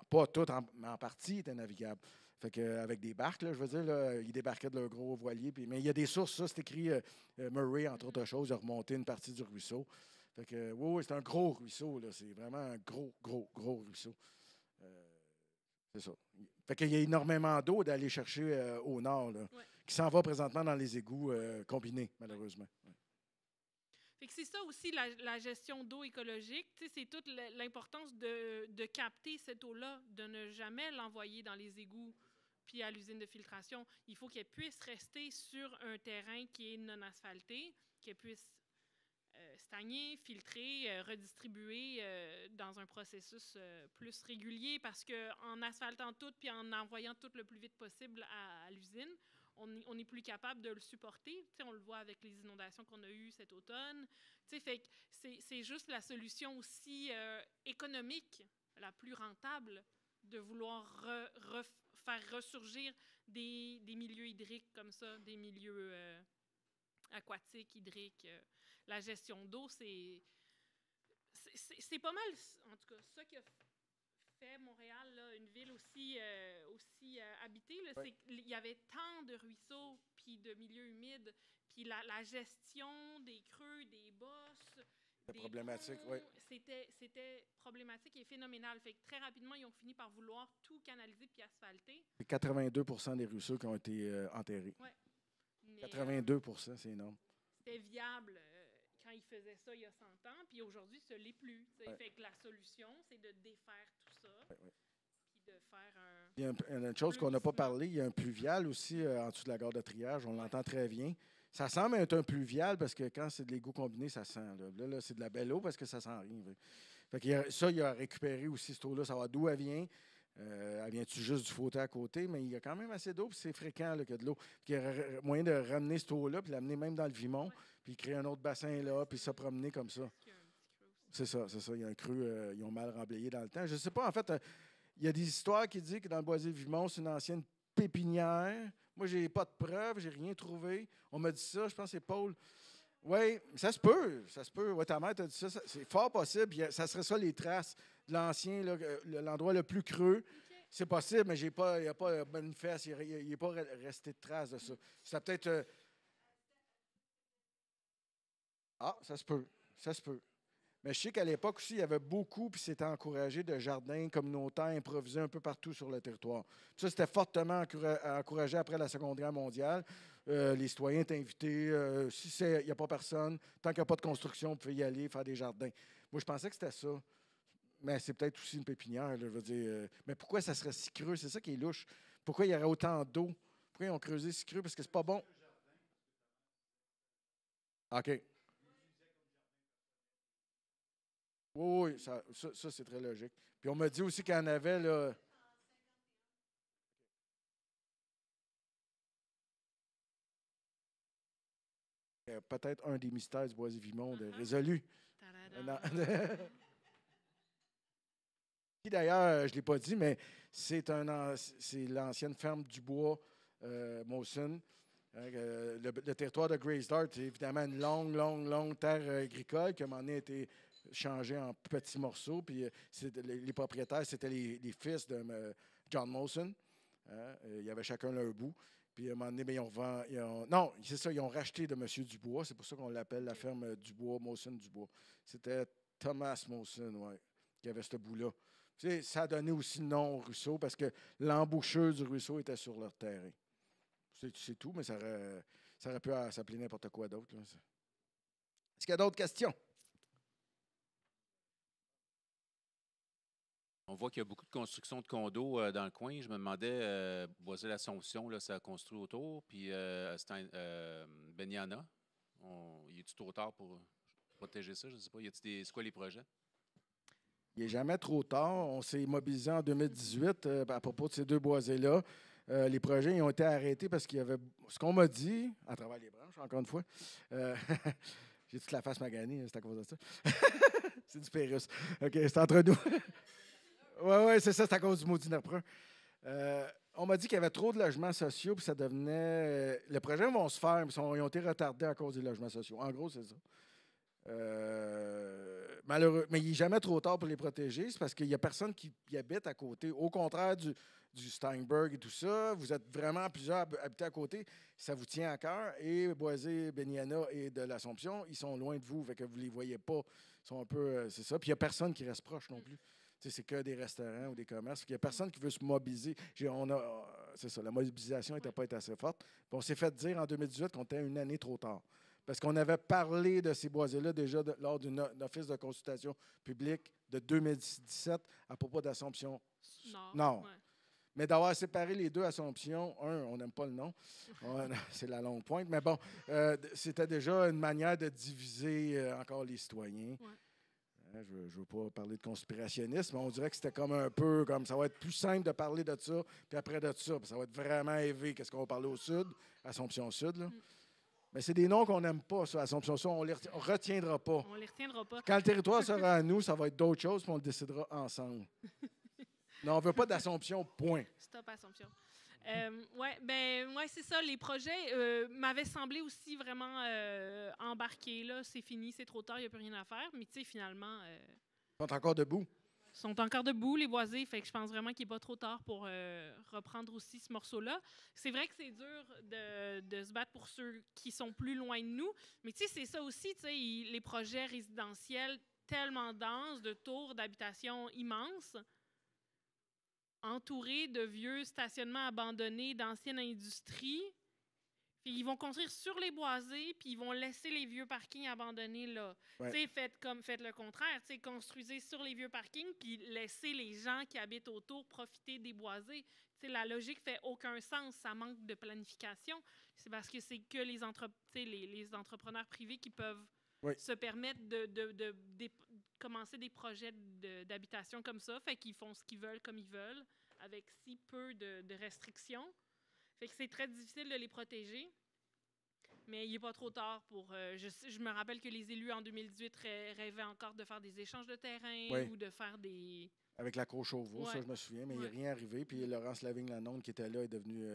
Pas toutes, mais en partie, il était navigable. Fait que, avec des barques, là, je veux dire, là, ils débarquaient de leur gros voilier. Mais il y a des sources, ça, c'est écrit Murray, entre autres choses, il a remonté une partie du ruisseau. Fait que, oui, c'est un gros ruisseau. Là, c'est vraiment un gros, gros, gros ruisseau. C'est ça. Fait qu'il y a énormément d'eau d'aller chercher au nord, là, qui s'en va présentement dans les égouts combinés, malheureusement. Ouais. Fait que c'est ça aussi, la gestion d'eau écologique. C'est toute l'importance de capter cette eau-là, de ne jamais l'envoyer dans les égouts puis à l'usine de filtration. Il faut qu'elle puisse rester sur un terrain qui est non asphalté, qu'elle puisse stagner, filtrer, redistribuer dans un processus plus régulier parce qu'en asphaltant tout puis en envoyant tout le plus vite possible à l'usine, on est plus capable de le supporter. T'sais, on le voit avec les inondations qu'on a eues cet automne. Fait que c'est juste la solution aussi économique, la plus rentable, de vouloir faire ressurgir des milieux hydriques comme ça, des milieux aquatiques, hydriques. La gestion d'eau, c'est pas mal, en tout cas, ça qui a fait Montréal, là, une ville aussi habitée. Là, ouais. Il y avait tant de ruisseaux, puis de milieux humides, puis la gestion des creux, des bosses, C'est problématique, oui. C'était problématique et phénoménal. Fait que très rapidement, ils ont fini par vouloir tout canaliser puis asphalter. C'est 82 des ruisseaux qui ont été enterrés. Ouais. Mais, 82 c'est énorme. c'était viable quand ils faisaient ça il y a 100 ans, puis aujourd'hui, ce l'est plus. Ouais. Fait que la solution, c'est de défaire tout ça, puis de faire un... Il y a une chose qu'on n'a pas parlé, il y a un pluvial aussi en dessous de la gare de triage, on l'entend très bien. Ça semble être un pluvial parce que quand c'est de l'égout combiné, ça sent. Là c'est de la belle eau parce que ça sent rien. Fait que il a récupéré aussi cette eau-là, savoir d'où elle vient. Elle vient-tu juste du fauteuil à côté, mais il y a quand même assez d'eau, puis c'est fréquent là, qu'il y a de l'eau. Puis il y a moyen de ramener cette eau-là, puis l'amener même dans le Vimont, puis créer un autre bassin là, puis se promener comme ça. C'est ça. Il y a un creux, ils ont mal remblayé dans le temps. Je ne sais pas, en fait, il y a des histoires qui disent que dans le Boisé-Vimont, c'est une ancienne pépinière. Moi, j'ai pas de preuves, j'ai rien trouvé. On m'a dit ça, je pense que c'est Paul. Oui, ça se peut. Ouais, ta mère t'a dit ça. C'est fort possible. Ça serait ça les traces de l'ancien, l'endroit le plus creux. Okay. C'est possible, mais il n'y a pas de manifeste. Il n'est pas resté de traces de ça. Ça peut-être. Ah, ça se peut. Mais je sais qu'à l'époque aussi, il y avait beaucoup, puis c'était encouragé de jardins communautaires improvisés un peu partout sur le territoire. Puis ça, c'était fortement encouragé après la Seconde Guerre mondiale. Les citoyens étaient invités. Si il n'y a pas personne, tant qu'il n'y a pas de construction, on pouvait y aller, faire des jardins. Moi, je pensais que c'était ça. Mais c'est peut-être aussi une pépinière, là, je veux dire. Mais pourquoi ça serait si creux? C'est ça qui est louche. Pourquoi il y aurait autant d'eau? Pourquoi ils ont creusé si creux? Parce que c'est pas bon. OK. Oui, ça c'est très logique. Puis on m'a dit aussi qu'il y en avait, là... Peut-être un des mystères du Boisé-Vimont résolu. Qui d'ailleurs, je ne l'ai pas dit, mais c'est l'ancienne ferme du bois Mawson. Le territoire de Grace-Dart, c'est évidemment une longue terre agricole qui à un moment donné a été changée en petits morceaux. Puis les propriétaires, c'était les fils de John Mawson. Il y avait chacun leur bout. Puis à un moment donné, ils ont racheté de M. Dubois. C'est pour ça qu'on l'appelle la ferme Dubois, Mawson-Dubois. C'était Thomas Mawson, qui avait ce bout-là. Tu sais, ça a donné aussi le nom au ruisseau parce que l'embouchure du ruisseau était sur leur terrain. C'est tout, mais ça aurait pu s'appeler n'importe quoi d'autre. Est-ce qu'il y a d'autres questions? On voit qu'il y a beaucoup de construction de condos dans le coin. Je me demandais, Boisé-l'Assomption, là, ça a construit autour. Puis Beniana, il est-tu trop tard pour protéger ça? Je ne sais pas. C'est quoi les projets? Il n'est jamais trop tard. On s'est mobilisé en 2018 à propos de ces deux boisés-là. Les projets ils ont été arrêtés parce qu'il y avait, ce qu'on m'a dit, à travers les branches, encore une fois, J'ai toute la face maganée, c'est à cause de ça. C'est du Pérus. OK, c'est entre nous. Oui, c'est ça, c'est à cause du maudit nerf brun. On m'a dit qu'il y avait trop de logements sociaux, puis ça devenait. Les projets vont se faire, mais ils ont été retardés à cause des logements sociaux. En gros, c'est ça. Malheureux, mais il n'est jamais trop tard pour les protéger. C'est parce qu'il n'y a personne qui habite à côté. Au contraire du Steinberg et tout ça, vous êtes vraiment plusieurs habités à côté. Ça vous tient à cœur. Et Boisé, Beniana et de l'Assomption, ils sont loin de vous, fait que vous ne les voyez pas. Ils sont un peu. C'est ça. Puis il n'y a personne qui reste proche non plus. C'est que des restaurants ou des commerces. Il n'y a personne qui veut se mobiliser. C'est ça, la mobilisation n'était pas assez forte. Puis on s'est fait dire en 2018 qu'on était une année trop tard. Parce qu'on avait parlé de ces boisés-là déjà lors d'un office de consultation publique de 2017 à propos d'Assomption Nord. Ouais. Mais d'avoir séparé les deux Assomptions, on n'aime pas le nom, c'est la longue pointe, mais bon, c'était déjà une manière de diviser encore les citoyens. Ouais. Je ne veux pas parler de conspirationnisme, mais on dirait que c'était comme un peu comme ça va être plus simple de parler de ça, puis après de ça, puis ça va être vraiment élevé. Qu'est-ce qu'on va parler au sud, Assomption Sud, là? Mais c'est des noms qu'on n'aime pas, ça, Assomption Sud, on ne les retiendra pas. On les retiendra pas. Quand le territoire sera à nous, ça va être d'autres choses, puis on le décidera ensemble. Non, on ne veut pas d'Assomption, point. Stop Assomption. Ouais, c'est ça. Les projets m'avaient semblé aussi vraiment embarqués. Là, c'est fini, c'est trop tard, il n'y a plus rien à faire. Mais tu sais, finalement, Ils sont encore debout. sont encore debout, les boisés. Fait que je pense vraiment qu'il n'est pas trop tard pour reprendre aussi ce morceau-là. C'est vrai que c'est dur de se battre pour ceux qui sont plus loin de nous. Mais tu sais, c'est ça aussi, tu sais, les projets résidentiels tellement denses, de tours d'habitation immenses, entourés de vieux stationnements abandonnés, d'anciennes industries. Puis ils vont construire sur les boisés, puis ils vont laisser les vieux parkings abandonnés là. Ouais. Tu sais, faites le contraire. Tu sais, construisez sur les vieux parkings, puis laissez les gens qui habitent autour profiter des boisés. Tu sais, la logique fait aucun sens. Ça manque de planification. C'est parce que c'est que les entrepreneurs privés qui peuvent se permettre de commencer des projets d'habitation comme ça. Fait qu'ils font ce qu'ils veulent comme ils veulent, avec si peu de restrictions. Fait que c'est très difficile de les protéger. Mais il n'est pas trop tard pour... je me rappelle que les élus, en 2018, rêvaient encore de faire des échanges de terrain ou de faire des... Avec la cour Chauveau, ça, je me souviens, mais il n'y a rien arrivé. Puis Laurence Lavigne-Lanonde, qui était là, est devenue...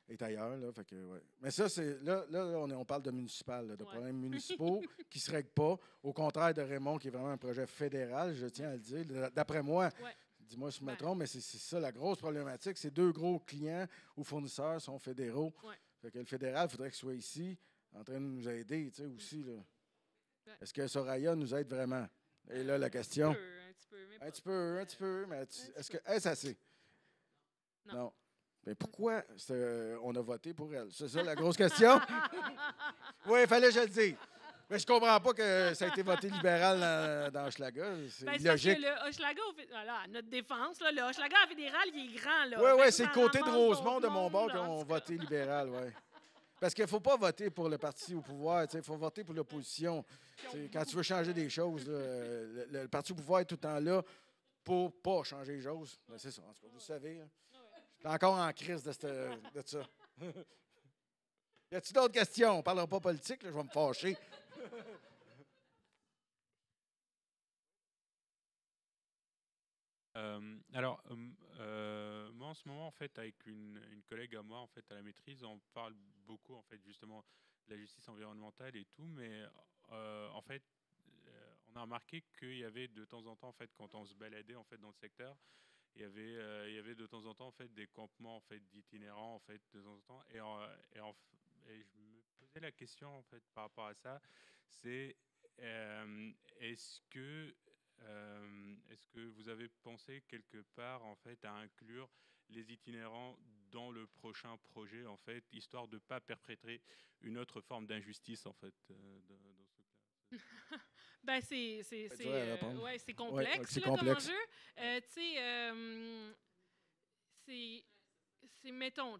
est ailleurs, là, fait que, Mais ça, c'est... Là on parle de municipal, là, de problèmes municipaux qui ne se règlent pas. Au contraire de Raymond, qui est vraiment un projet fédéral, je tiens à le dire. D'après moi... Dis-moi si je me trompe, mais c'est ça la grosse problématique. Ces deux gros clients ou fournisseurs sont fédéraux. Fait que le fédéral, il faudrait qu'il soit ici, en train de nous aider, tu sais, aussi. Là. Est-ce que Soraya nous aide vraiment? Et là, la question... Un petit peu, mais est-ce que est-ce assez? Non. Mais pourquoi on a voté pour elle? C'est ça la grosse question? Oui, il fallait que je le dise. Mais je comprends pas que ça a été voté libéral dans Hochelaga. C'est illogique. Le Hochelaga, à notre défense, là, le Hochelaga fédéral, il est grand. Oui, c'est le côté de Rosemont de mon bord qui ont voté libéral, oui. Parce qu'il ne faut pas voter pour le parti au pouvoir, il faut voter pour l'opposition. Quand tu veux changer des choses, le parti au pouvoir est tout le temps là pour ne pas changer les choses. Ben, c'est ça, en tout cas, vous le savez. Je suis encore en crise de ça. Y a-t-il d'autres questions? On ne parlera pas politique, là, je vais me fâcher. Moi, en ce moment, en fait, avec une collègue à moi, en fait, à la maîtrise, on parle beaucoup, en fait, justement, de la justice environnementale et tout, mais en fait, on a remarqué qu'il y avait de temps en temps, en fait, quand on se baladait, en fait, dans le secteur, il y avait de temps en temps, en fait, des campements, en fait, d'itinérants, en fait, de temps en temps, et je me posais la question, en fait, par rapport à ça, c'est est-ce que vous avez pensé quelque part, en fait, à inclure les itinérants dans le prochain projet, en fait, histoire de ne pas perpétrer une autre forme d'injustice, en fait, dans ce cas? Ben, c'est complexe, c'est là, comme complexe. enjeu. Mettons,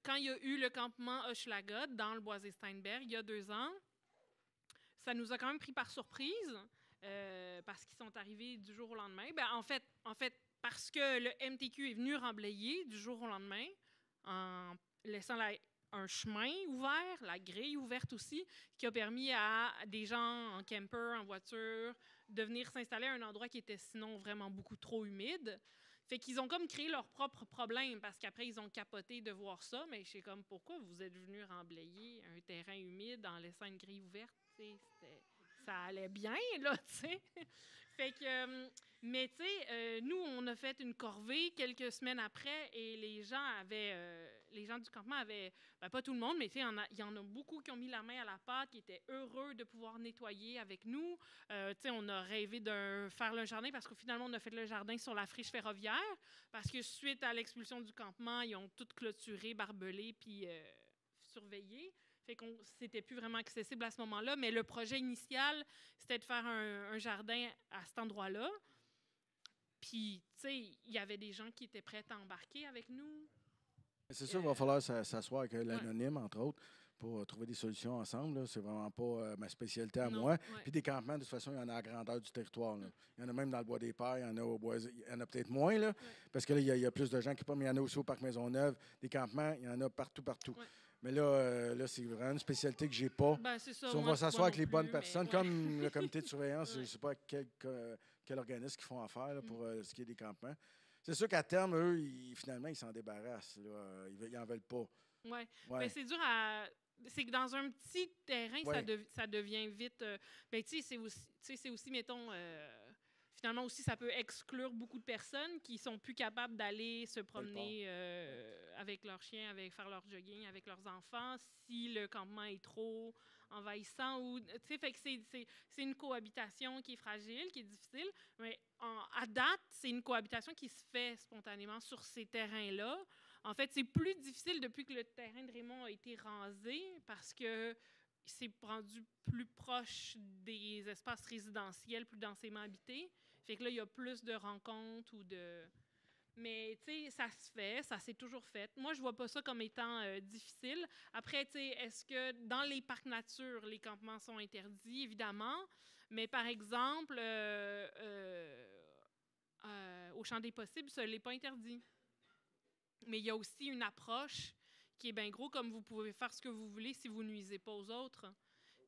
quand il y a eu le campement Hochelaga dans le Boisé-Steinberg, il y a 2 ans, ça nous a quand même pris par surprise, parce qu'ils sont arrivés du jour au lendemain. Ben, en fait, parce que le MTQ est venu remblayer du jour au lendemain, en laissant un chemin ouvert, la grille ouverte aussi, qui a permis à des gens en camper, en voiture, de venir s'installer à un endroit qui était sinon vraiment beaucoup trop humide. Fait qu'ils ont comme créé leur propre problème parce qu'après, ils ont capoté de voir ça. Mais je sais comme, pourquoi vous êtes venus remblayer un terrain humide en laissant une grille ouverte? Ça allait bien, là, tu sais. Fait que, mais tu sais, nous, on a fait une corvée quelques semaines après et les gens du campement avaient, ben, pas tout le monde, mais tu sais, il y en a beaucoup qui ont mis la main à la pâte, qui étaient heureux de pouvoir nettoyer avec nous. Tu sais, on a rêvé de faire le jardin parce que finalement, on a fait le jardin sur la friche ferroviaire parce que suite à l'expulsion du campement, ils ont tout clôturé, barbelé puis surveillé. Fait qu'on c'était plus vraiment accessible à ce moment-là, mais le projet initial, c'était de faire un jardin à cet endroit-là. Puis, tu sais, il y avait des gens qui étaient prêts à embarquer avec nous. C'est sûr qu'il va falloir s'asseoir avec l'anonyme, entre autres, pour trouver des solutions ensemble. C'est vraiment pas ma spécialité à Non, moi. ouais. Puis des campements, de toute façon, il y en a à la grandeur du territoire. Là. Il y en a même dans le Bois des Pères, il y en a au Bois, il y en a peut-être moins, là, parce que là, il y a plus de gens qui pas, mais il y en a aussi au Parc Maisonneuve. Des campements, il y en a partout. Ouais. Mais là, c'est vraiment une spécialité que j'ai pas. Ben, c'est ça, Si on moi, va s'asseoir avec non les bonnes plus, personnes, mais comme le comité de surveillance, je Ouais. ne sais pas quel organisme qu'ils font affaire là, pour ce qui est des campements. C'est sûr qu'à terme, eux, finalement, ils s'en débarrassent. Là. Ils n'en veulent pas. Ouais. Ouais. Mais c'est dur à. C'est que dans un petit terrain, Ouais. ça devient vite. Ben, tu sais, c'est aussi, mettons. Finalement aussi, ça peut exclure beaucoup de personnes qui sont plus capables d'aller se promener avec leurs chiens, faire leur jogging avec leurs enfants, si le campement est trop envahissant. Ou, fait que c'est une cohabitation qui est fragile, qui est difficile. Mais à date, c'est une cohabitation qui se fait spontanément sur ces terrains-là. En fait, c'est plus difficile depuis que le terrain de Raymond a été rasé parce que c'est rendu plus proche des espaces résidentiels, plus densément habités. Fait que là, il y a plus de rencontres ou de... Mais, tu sais, ça se fait, ça s'est toujours fait. Moi, je vois pas ça comme étant difficile. Après, tu sais, est-ce que dans les parcs nature, les campements sont interdits? Évidemment. Mais, par exemple, au Champ des possibles, ça n'est pas interdit. Mais il y a aussi une approche qui est bien gros, comme vous pouvez faire ce que vous voulez si vous ne nuisez pas aux autres.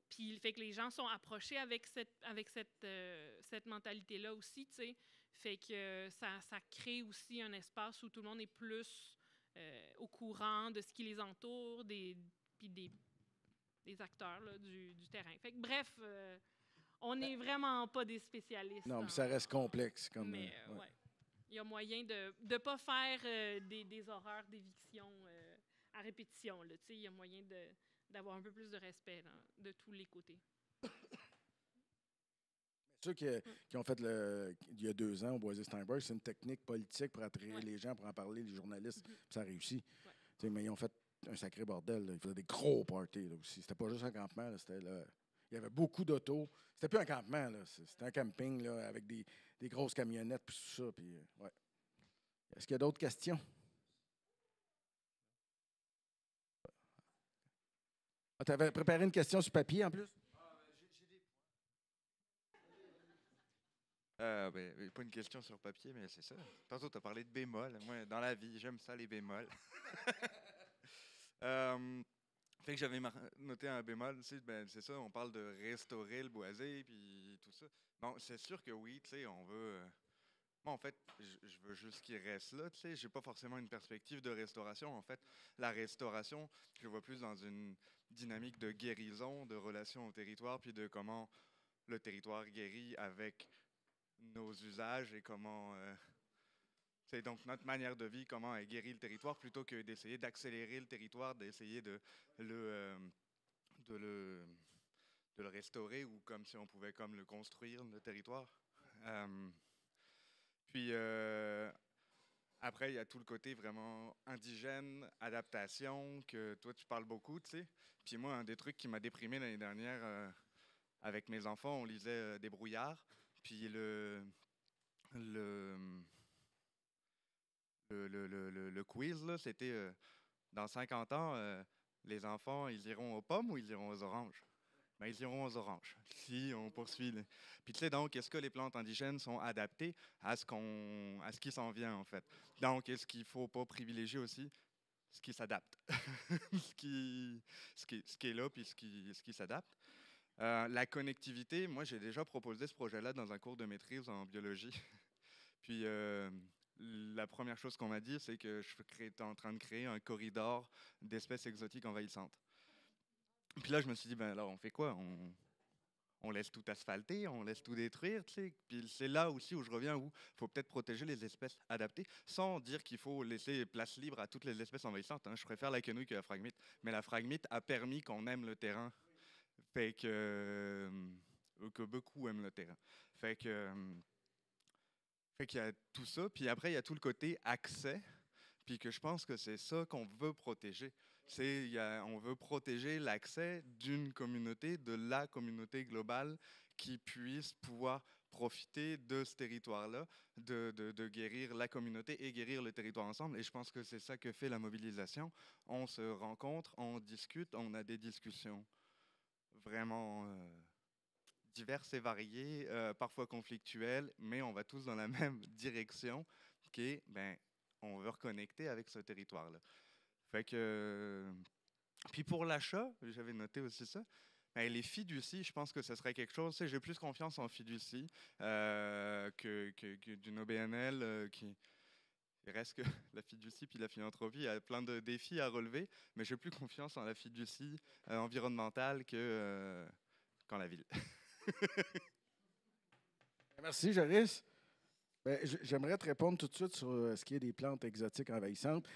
Puis, fait que les gens sont approchés avec cette mentalité-là aussi, tu sais. Fait que ça crée aussi un espace où tout le monde est plus au courant de ce qui les entoure, puis des acteurs là, du terrain. Fait que bref, on n'est vraiment pas des spécialistes. Non, mais ça reste complexe. Mais ouais. Il y a moyen de ne pas faire des horreurs d'éviction à répétition. Là, il y a moyen d'avoir un peu plus de respect là, de tous les côtés. Ceux qui ont fait il y a 2 ans au Boisé-Steinberg, c'est une technique politique pour attirer les gens, pour en parler, les journalistes, puis ça a réussi. Ouais. Mais ils ont fait un sacré bordel. Là. Ils faisaient des gros parties là, aussi. C'était pas juste un campement. Là, il y avait beaucoup d'autos. C'était plus un campement. Là. C'était un camping là, avec des grosses camionnettes puis tout ça. Puis, ouais. Est-ce qu'il y a d'autres questions? Ah, tu avais préparé une question sur papier en plus? Pas une question sur papier, mais c'est ça. Tantôt, tu as parlé de bémol. Moi, dans la vie, j'aime ça, les bémols. Fait que j'avais noté un bémol. C'est ça, on parle de restaurer le boisé, puis tout ça. Bon, c'est sûr que oui, tu sais, on veut... Moi, en fait, je veux juste qu'il reste là, tu sais. J'ai pas forcément une perspective de restauration. En fait, la restauration, je le vois plus dans une dynamique de guérison, de relation au territoire, puis de comment le territoire guérit avec nos usages et comment... c'est donc notre manière de vie, comment elle guérit le territoire, plutôt que d'essayer d'accélérer le territoire, d'essayer de le restaurer, ou comme si on pouvait comme le construire, le territoire. Puis après, il y a tout le côté vraiment indigène, adaptation, que toi, tu parles beaucoup, tu sais. Puis moi, un des trucs qui m'a déprimé l'année dernière, avec mes enfants, on lisait des brouillards. Puis le quiz, là, c'était dans 50 ans, les enfants, ils iront aux pommes ou ils iront aux oranges? Ben, ils iront aux oranges, si on poursuit. Puis tu sais, donc, est-ce que les plantes indigènes sont adaptées à ce qui s'en vient, en fait? Donc, est-ce qu'il ne faut pas privilégier aussi ce qui s'adapte, ce qui est là, puis ce qui s'adapte. La connectivité, moi, j'ai déjà proposé ce projet-là dans un cours de maîtrise en biologie. Puis, la première chose qu'on m'a dit, c'est que je étais en train de créer un corridor d'espèces exotiques envahissantes. Puis là, je me suis dit, ben alors, on fait quoi? On laisse tout asphalter, on laisse tout détruire, tu sais. Puis c'est là aussi où je reviens, où il faut peut-être protéger les espèces adaptées, sans dire qu'il faut laisser place libre à toutes les espèces envahissantes. Hein. Je préfère la quenouille que la phragmite. Mais la phragmite a permis qu'on aime le terrain. Fait que beaucoup aiment le terrain. Fait qu'il y a tout ça. Puis après, il y a tout le côté accès. Puis que je pense que c'est ça qu'on veut protéger. On veut protéger l'accès d'une communauté, de la communauté globale, qui puisse pouvoir profiter de ce territoire-là, de guérir la communauté et guérir le territoire ensemble. Et je pense que c'est ça que fait la mobilisation. On se rencontre, on discute, on a des discussions vraiment diverses et variées, parfois conflictuelles, mais on va tous dans la même direction, qui est, on veut reconnecter avec ce territoire-là. Fait que... Puis pour l'achat, j'avais noté aussi ça, les fiducies, je pense que ce serait quelque chose, j'ai plus confiance en fiducie que d'une OBNL qui... Il reste que la fiducie puis la philanthropie a plein de défis à relever, mais j'ai plus confiance en la fiducie environnementale qu'en la ville. Merci, Joris. J'aimerais te répondre tout de suite sur ce qui est des plantes exotiques envahissantes.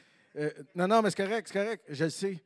Non, mais c'est correct, je le sais.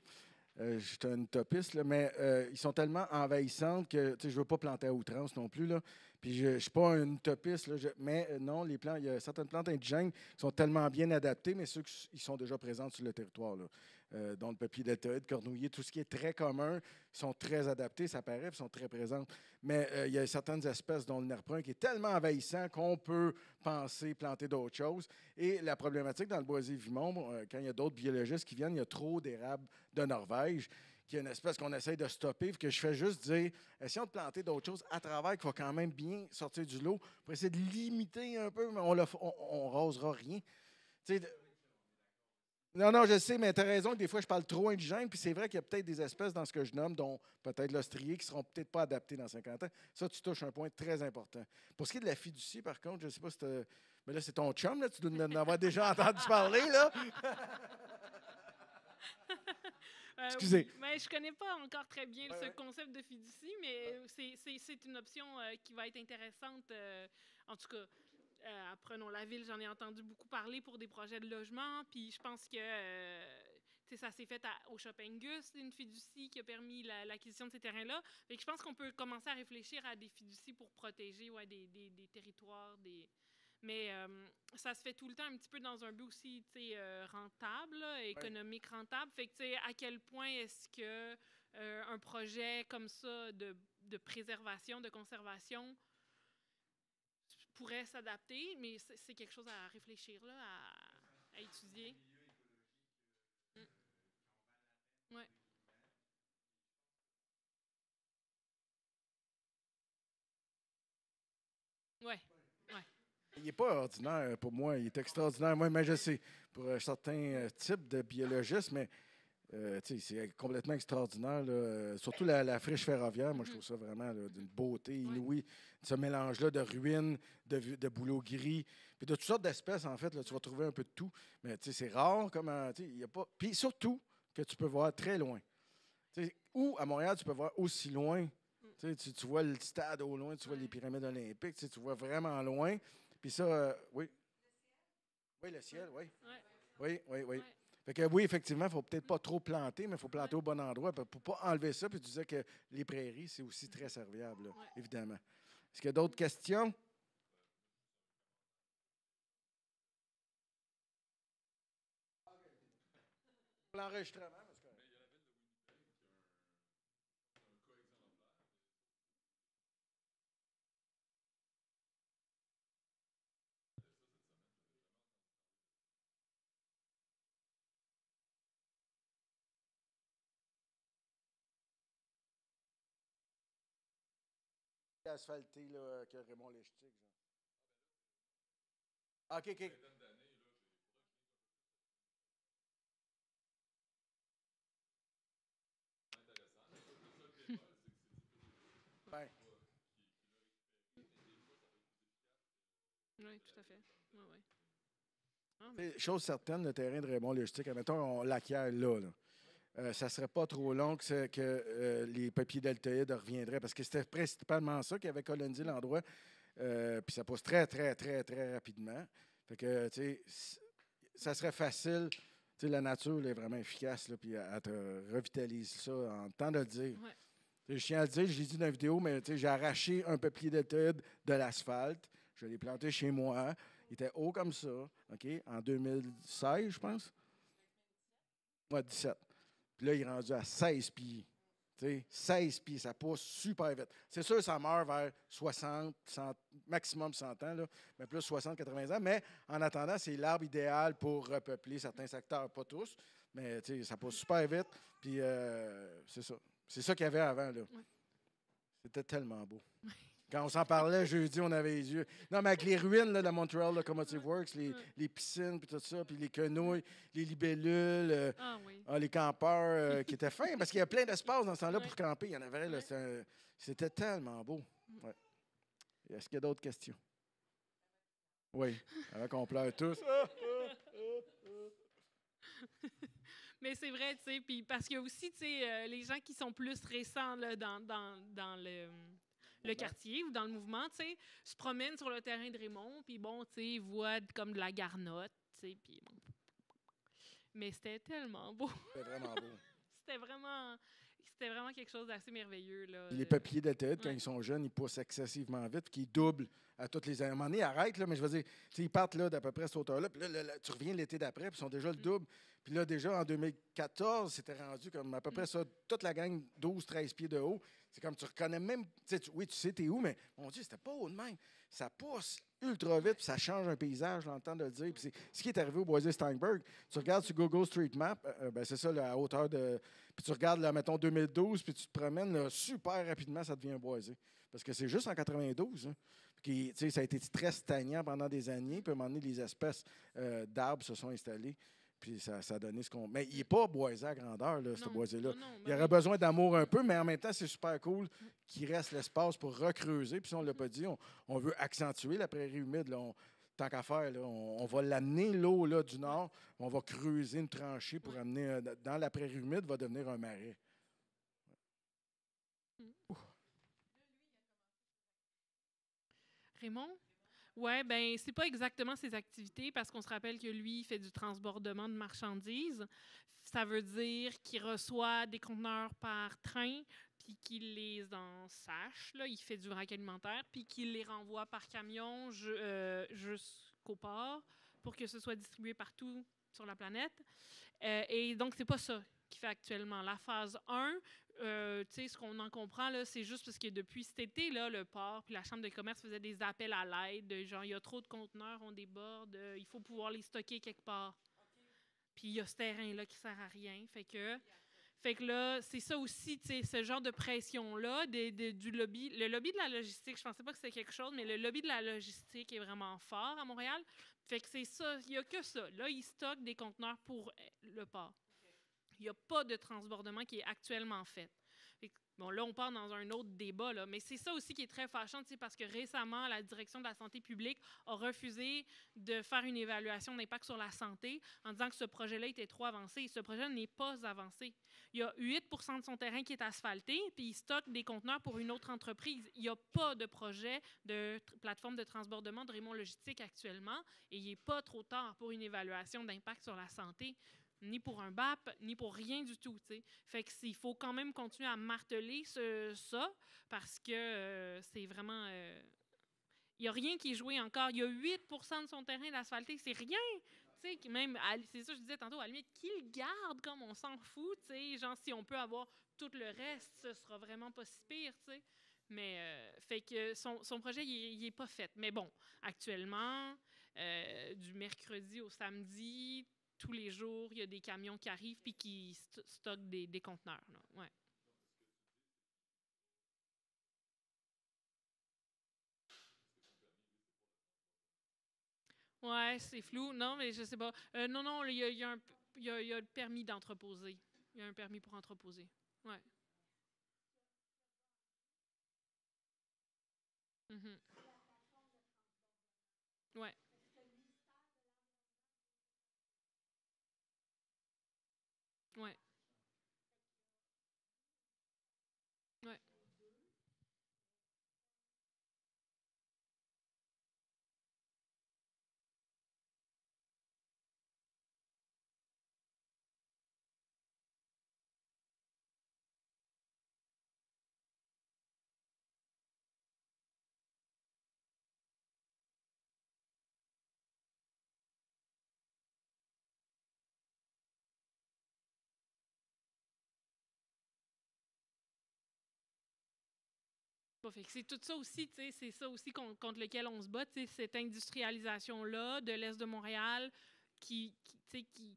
Je suis un utopiste, là, mais ils sont tellement envahissantes que je ne veux pas planter à outrance non plus. Là. Puis je ne suis pas un utopiste, là, mais non, les plantes, il y a certaines plantes indigènes qui sont tellement bien adaptées, mais ceux qui sont déjà présentes sur le territoire, là, dont le papier deltoïde, cornouiller, tout ce qui est très commun, sont très adaptés, ça paraît, puis sont très présentes. Mais il y a certaines espèces, dont le nerf brun, qui est tellement envahissant qu'on peut penser planter d'autres choses. Et la problématique dans le Boisé-Vimont, quand il y a d'autres biologistes qui viennent, il y a trop d'érables de Norvège, qui est une espèce qu'on essaye de stopper, que je fais juste dire, essayons de planter d'autres choses à travers, qu'il faut quand même bien sortir du lot pour essayer de limiter un peu, mais on ne rasera rien. Non, je sais, mais tu as raison que des fois, je parle trop indigène, puis c'est vrai qu'il y a peut-être des espèces dans ce que je nomme, dont peut-être l'ostrier, qui ne seront peut-être pas adaptées dans 50 ans. Ça, tu touches un point très important. Pour ce qui est de la fiducie, par contre, je ne sais pas si mais là, c'est ton chum, là, tu dois en avoir déjà entendu parler, là. Excusez. Oui, mais je ne connais pas encore très bien ce concept de fiducie, mais c'est une option qui va être intéressante. En tout cas, prenons la ville, j'en ai entendu beaucoup parler pour des projets de logement, puis je pense que ça s'est fait au Chopingus, une fiducie qui a permis l'acquisition de ces terrains-là. Je pense qu'on peut commencer à réfléchir à des fiducies pour protéger des territoires, mais ça se fait tout le temps un petit peu dans un but aussi rentable, là, économique rentable. Fait que, à quel point est-ce que un projet comme ça de préservation, de conservation pourrait s'adapter, mais c'est quelque chose à réfléchir, là, à étudier. Ouais. Ouais. Il n'est pas ordinaire pour moi, il est extraordinaire. Moi, mais je sais, pour certains types de biologistes, mais c'est complètement extraordinaire. Là. Surtout la friche ferroviaire, moi, je trouve ça vraiment d'une beauté inouïe. Ce mélange-là de ruines, de bouleaux gris, puis de toutes sortes d'espèces, en fait. Là, tu vas trouver un peu de tout. Mais c'est rare. Il y a pas. Puis surtout, que tu peux voir très loin. Ou à Montréal, tu peux voir aussi loin. Tu vois le stade au loin, tu vois les pyramides olympiques, tu vois vraiment loin. Puis ça, oui. Oui, le ciel, oui. Oui. Ouais. Fait que oui, effectivement, il ne faut peut-être pas trop planter, mais il faut planter au bon endroit pour ne pas enlever ça. Puis tu disais que les prairies, c'est aussi très serviable, là, évidemment. Est-ce qu'il y a d'autres questions? Pour l'enregistrement, parce que... asphalté là, que Raymond Leschtig. OK. Oui, tout à fait. Ouais, ouais. Ah, Chose certaine, le terrain de Raymond Logistique, admettons, on l'acquiert là. Ça ne serait pas trop long que les papiers deltoïdes reviendraient, parce que c'était principalement ça qui avait colonisé l'endroit. Puis ça pousse très, très, très, très rapidement. Fait que, tu sais, ça serait facile. Tu sais, la nature elle est vraiment efficace, là, puis elle te revitalise ça en temps de le dire. Ouais. Je tiens à le dire, je l'ai dit dans la vidéo, mais tu sais, j'ai arraché un peuplier deltoïde de l'asphalte. Je l'ai planté chez moi. Il était haut comme ça, OK, en 2016, je pense. Ouais, 17. Puis là, il est rendu à 16 pieds. Tu sais, 16 pieds, ça pousse super vite. C'est sûr, ça meurt vers 60, 100, maximum 100 ans, là, mais plus 60, 80 ans. Mais en attendant, c'est l'arbre idéal pour repeupler certains secteurs, pas tous, mais tu sais, ça pousse super vite. Puis c'est ça. C'est ça qu'il y avait avant, là. Ouais. C'était tellement beau. Quand on s'en parlait jeudi, on avait les yeux. Non, mais avec les ruines là, de Montreal Locomotive Works, les piscines, puis tout ça, puis les quenouilles, les libellules, Ah oui. les campeurs qui étaient fins, parce qu'il y a plein d'espace dans ce temps-là pour camper. Il y en avait, là, Ouais. c'était tellement beau. Ouais. Est-ce qu'il y a d'autres questions? Oui, avant qu'on pleure tous. Mais c'est vrai, tu sais, puis parce qu'il y a aussi, tu sais, les gens qui sont plus récents là, dans le quartier ou dans le mouvement, tu sais, se promènent sur le terrain de Raymond, puis bon, tu sais, ils voient comme de la garnotte, tu sais, puis bon. Mais c'était tellement beau. C'était vraiment beau. C'était vraiment quelque chose d'assez merveilleux, là. Puis les papiers deltoïdes, quand Ouais. ils sont jeunes, ils poussent excessivement vite, puis ils doublent à toutes les années. À un moment donné, ils arrêtent, là, mais je veux dire, tu sais, ils partent là, d'à peu près cette hauteur-là, puis là, tu reviens l'été d'après, puis ils sont déjà le double. Puis là, déjà, en 2014, c'était rendu comme à peu près ça, toute la gang, 12, 13 pieds de haut. C'est comme tu reconnais même, oui, tu sais t'es où, mais mon Dieu, c'était pas haut de même. Ça pousse ultra vite, puis ça change un paysage, j'ai le temps de le dire. Puis c'est ce qui est arrivé au boisé Steinberg. Tu regardes sur Google Street Map, ben c'est ça, là, à hauteur de... Puis tu regardes, là, mettons, 2012, puis tu te promènes, là, super rapidement, ça devient un boisé. Parce que c'est juste en 92, hein. Puis, tu sais, ça a été très stagnant pendant des années, puis à un moment donné, les espèces d'arbres se sont installées. Puis ça a donné ce qu'on... Mais il n'est pas boisé à grandeur, là, ce Non, boisé-là. non, Il aurait besoin d'amour un peu, mais en même temps, c'est super cool qu'il reste l'espace pour recreuser. Puis si on ne l'a pas dit, on veut accentuer la prairie humide. Là. Tant qu'à faire, là, on va l'amener, l'eau là, du nord. On va creuser une tranchée pour amener dans la prairie humide, va devenir un marais. Raymond? Oui, ben c'est pas exactement ses activités parce qu'on se rappelle que lui, il fait du transbordement de marchandises. Ça veut dire qu'il reçoit des conteneurs par train, puis qu'il les ensâche, là, il fait du vrac alimentaire, puis qu'il les renvoie par camion jusqu'au port pour que ce soit distribué partout sur la planète. Et donc, c'est pas ça qu'il fait actuellement. La phase 1, tu sais, ce qu'on en comprend, là, c'est juste parce que depuis cet été, là, le port puis la Chambre de commerce faisaient des appels à l'aide. Genre, il y a trop de conteneurs, on déborde, il faut pouvoir les stocker quelque part. Puis il y a ce terrain-là qui sert à rien. Fait que là, c'est ça aussi, tu sais, ce genre de pression-là du lobby. Le lobby de la logistique, je pensais pas que c'était quelque chose, mais le lobby de la logistique est vraiment fort à Montréal. Fait que c'est ça, il n'y a que ça. Là, ils stockent des conteneurs pour le port. Il n'y a pas de transbordement qui est actuellement fait. Bon, là, on part dans un autre débat, là, mais c'est ça aussi qui est très fâchant, parce que récemment, la direction de la santé publique a refusé de faire une évaluation d'impact sur la santé en disant que ce projet-là était trop avancé. Ce projet n'est pas avancé. Il y a 8 de son terrain qui est asphalté, puis il stocke des conteneurs pour une autre entreprise. Il n'y a pas de projet de plateforme de transbordement de Raymond Logistique actuellement, et il n'est pas trop tard pour une évaluation d'impact sur la santé. Ni pour un BAP, ni pour rien du tout. T'sais. Fait que il faut quand même continuer à marteler ça parce que c'est vraiment... Il n'y a rien qui est joué encore. Il y a 8 de son terrain d'asphalté. C'est rien. T'sais, même, c'est ça que je disais tantôt, à la limite, qui le garde comme on s'en fout. T'sais. Genre, si on peut avoir tout le reste, ce sera vraiment pas si pire. T'sais. Mais fait que son projet, il n'est pas fait. Mais bon, actuellement, du mercredi au samedi, tous les jours, il y a des camions qui arrivent puis qui stockent des conteneurs. Là. Ouais. Ouais, c'est flou. Non, mais je sais pas. Non, il y a le permis d'entreposer. Il y a un permis pour entreposer. Ouais. Mm-hmm. Ouais. Ouais. Ouais. Bon, fait que c'est tout ça aussi, tu sais, c'est ça aussi contre lequel on se bat, tu sais, cette industrialisation-là de l'Est de Montréal tu sais, tu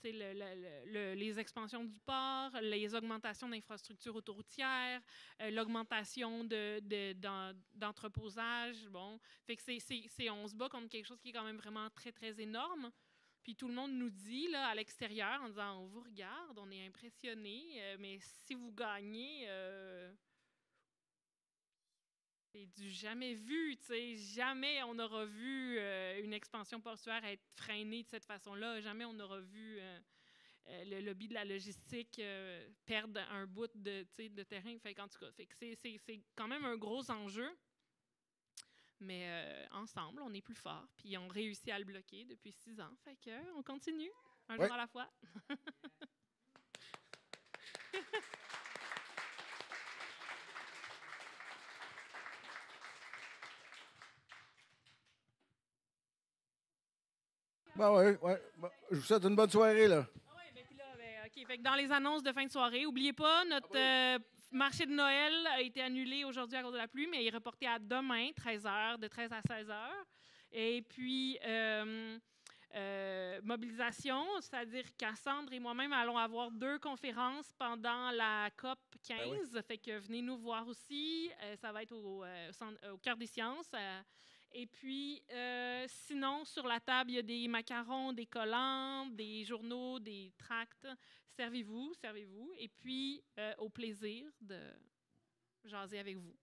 sais, les expansions du port, les augmentations d'infrastructures autoroutières, l'augmentation d'entreposage, bon. Fait que on se bat contre quelque chose qui est quand même vraiment très, très énorme. Puis tout le monde nous dit, là, à l'extérieur, en disant, on vous regarde, on est impressionnés, mais si vous gagnez... c'est du jamais vu, tu sais. Jamais on aura vu une expansion portuaire être freinée de cette façon-là. Jamais on aura vu le lobby de la logistique perdre un bout de terrain. Fait qu'en tout cas, c'est quand même un gros enjeu. Mais ensemble, on est plus forts. Puis on réussit à le bloquer depuis 6 ans. Fait qu'on continue, un jour à la fois. Ouais. Bon, je vous souhaite une bonne soirée, là. Ah ouais, ben, puis là, OK. Fait que dans les annonces de fin de soirée, n'oubliez pas, notre marché de Noël a été annulé aujourd'hui à cause de la pluie, mais il est reporté à demain, 13h, de 13 à 16h. Et puis, mobilisation, c'est-à-dire Cassandre et moi-même allons avoir 2 conférences pendant la COP 15. Ben oui. Fait que venez nous voir aussi. Ça va être au Cœur des sciences. Et puis, sinon, sur la table, il y a des macarons, des collants, des journaux, des tracts. Servez-vous. Et puis, au plaisir de jaser avec vous.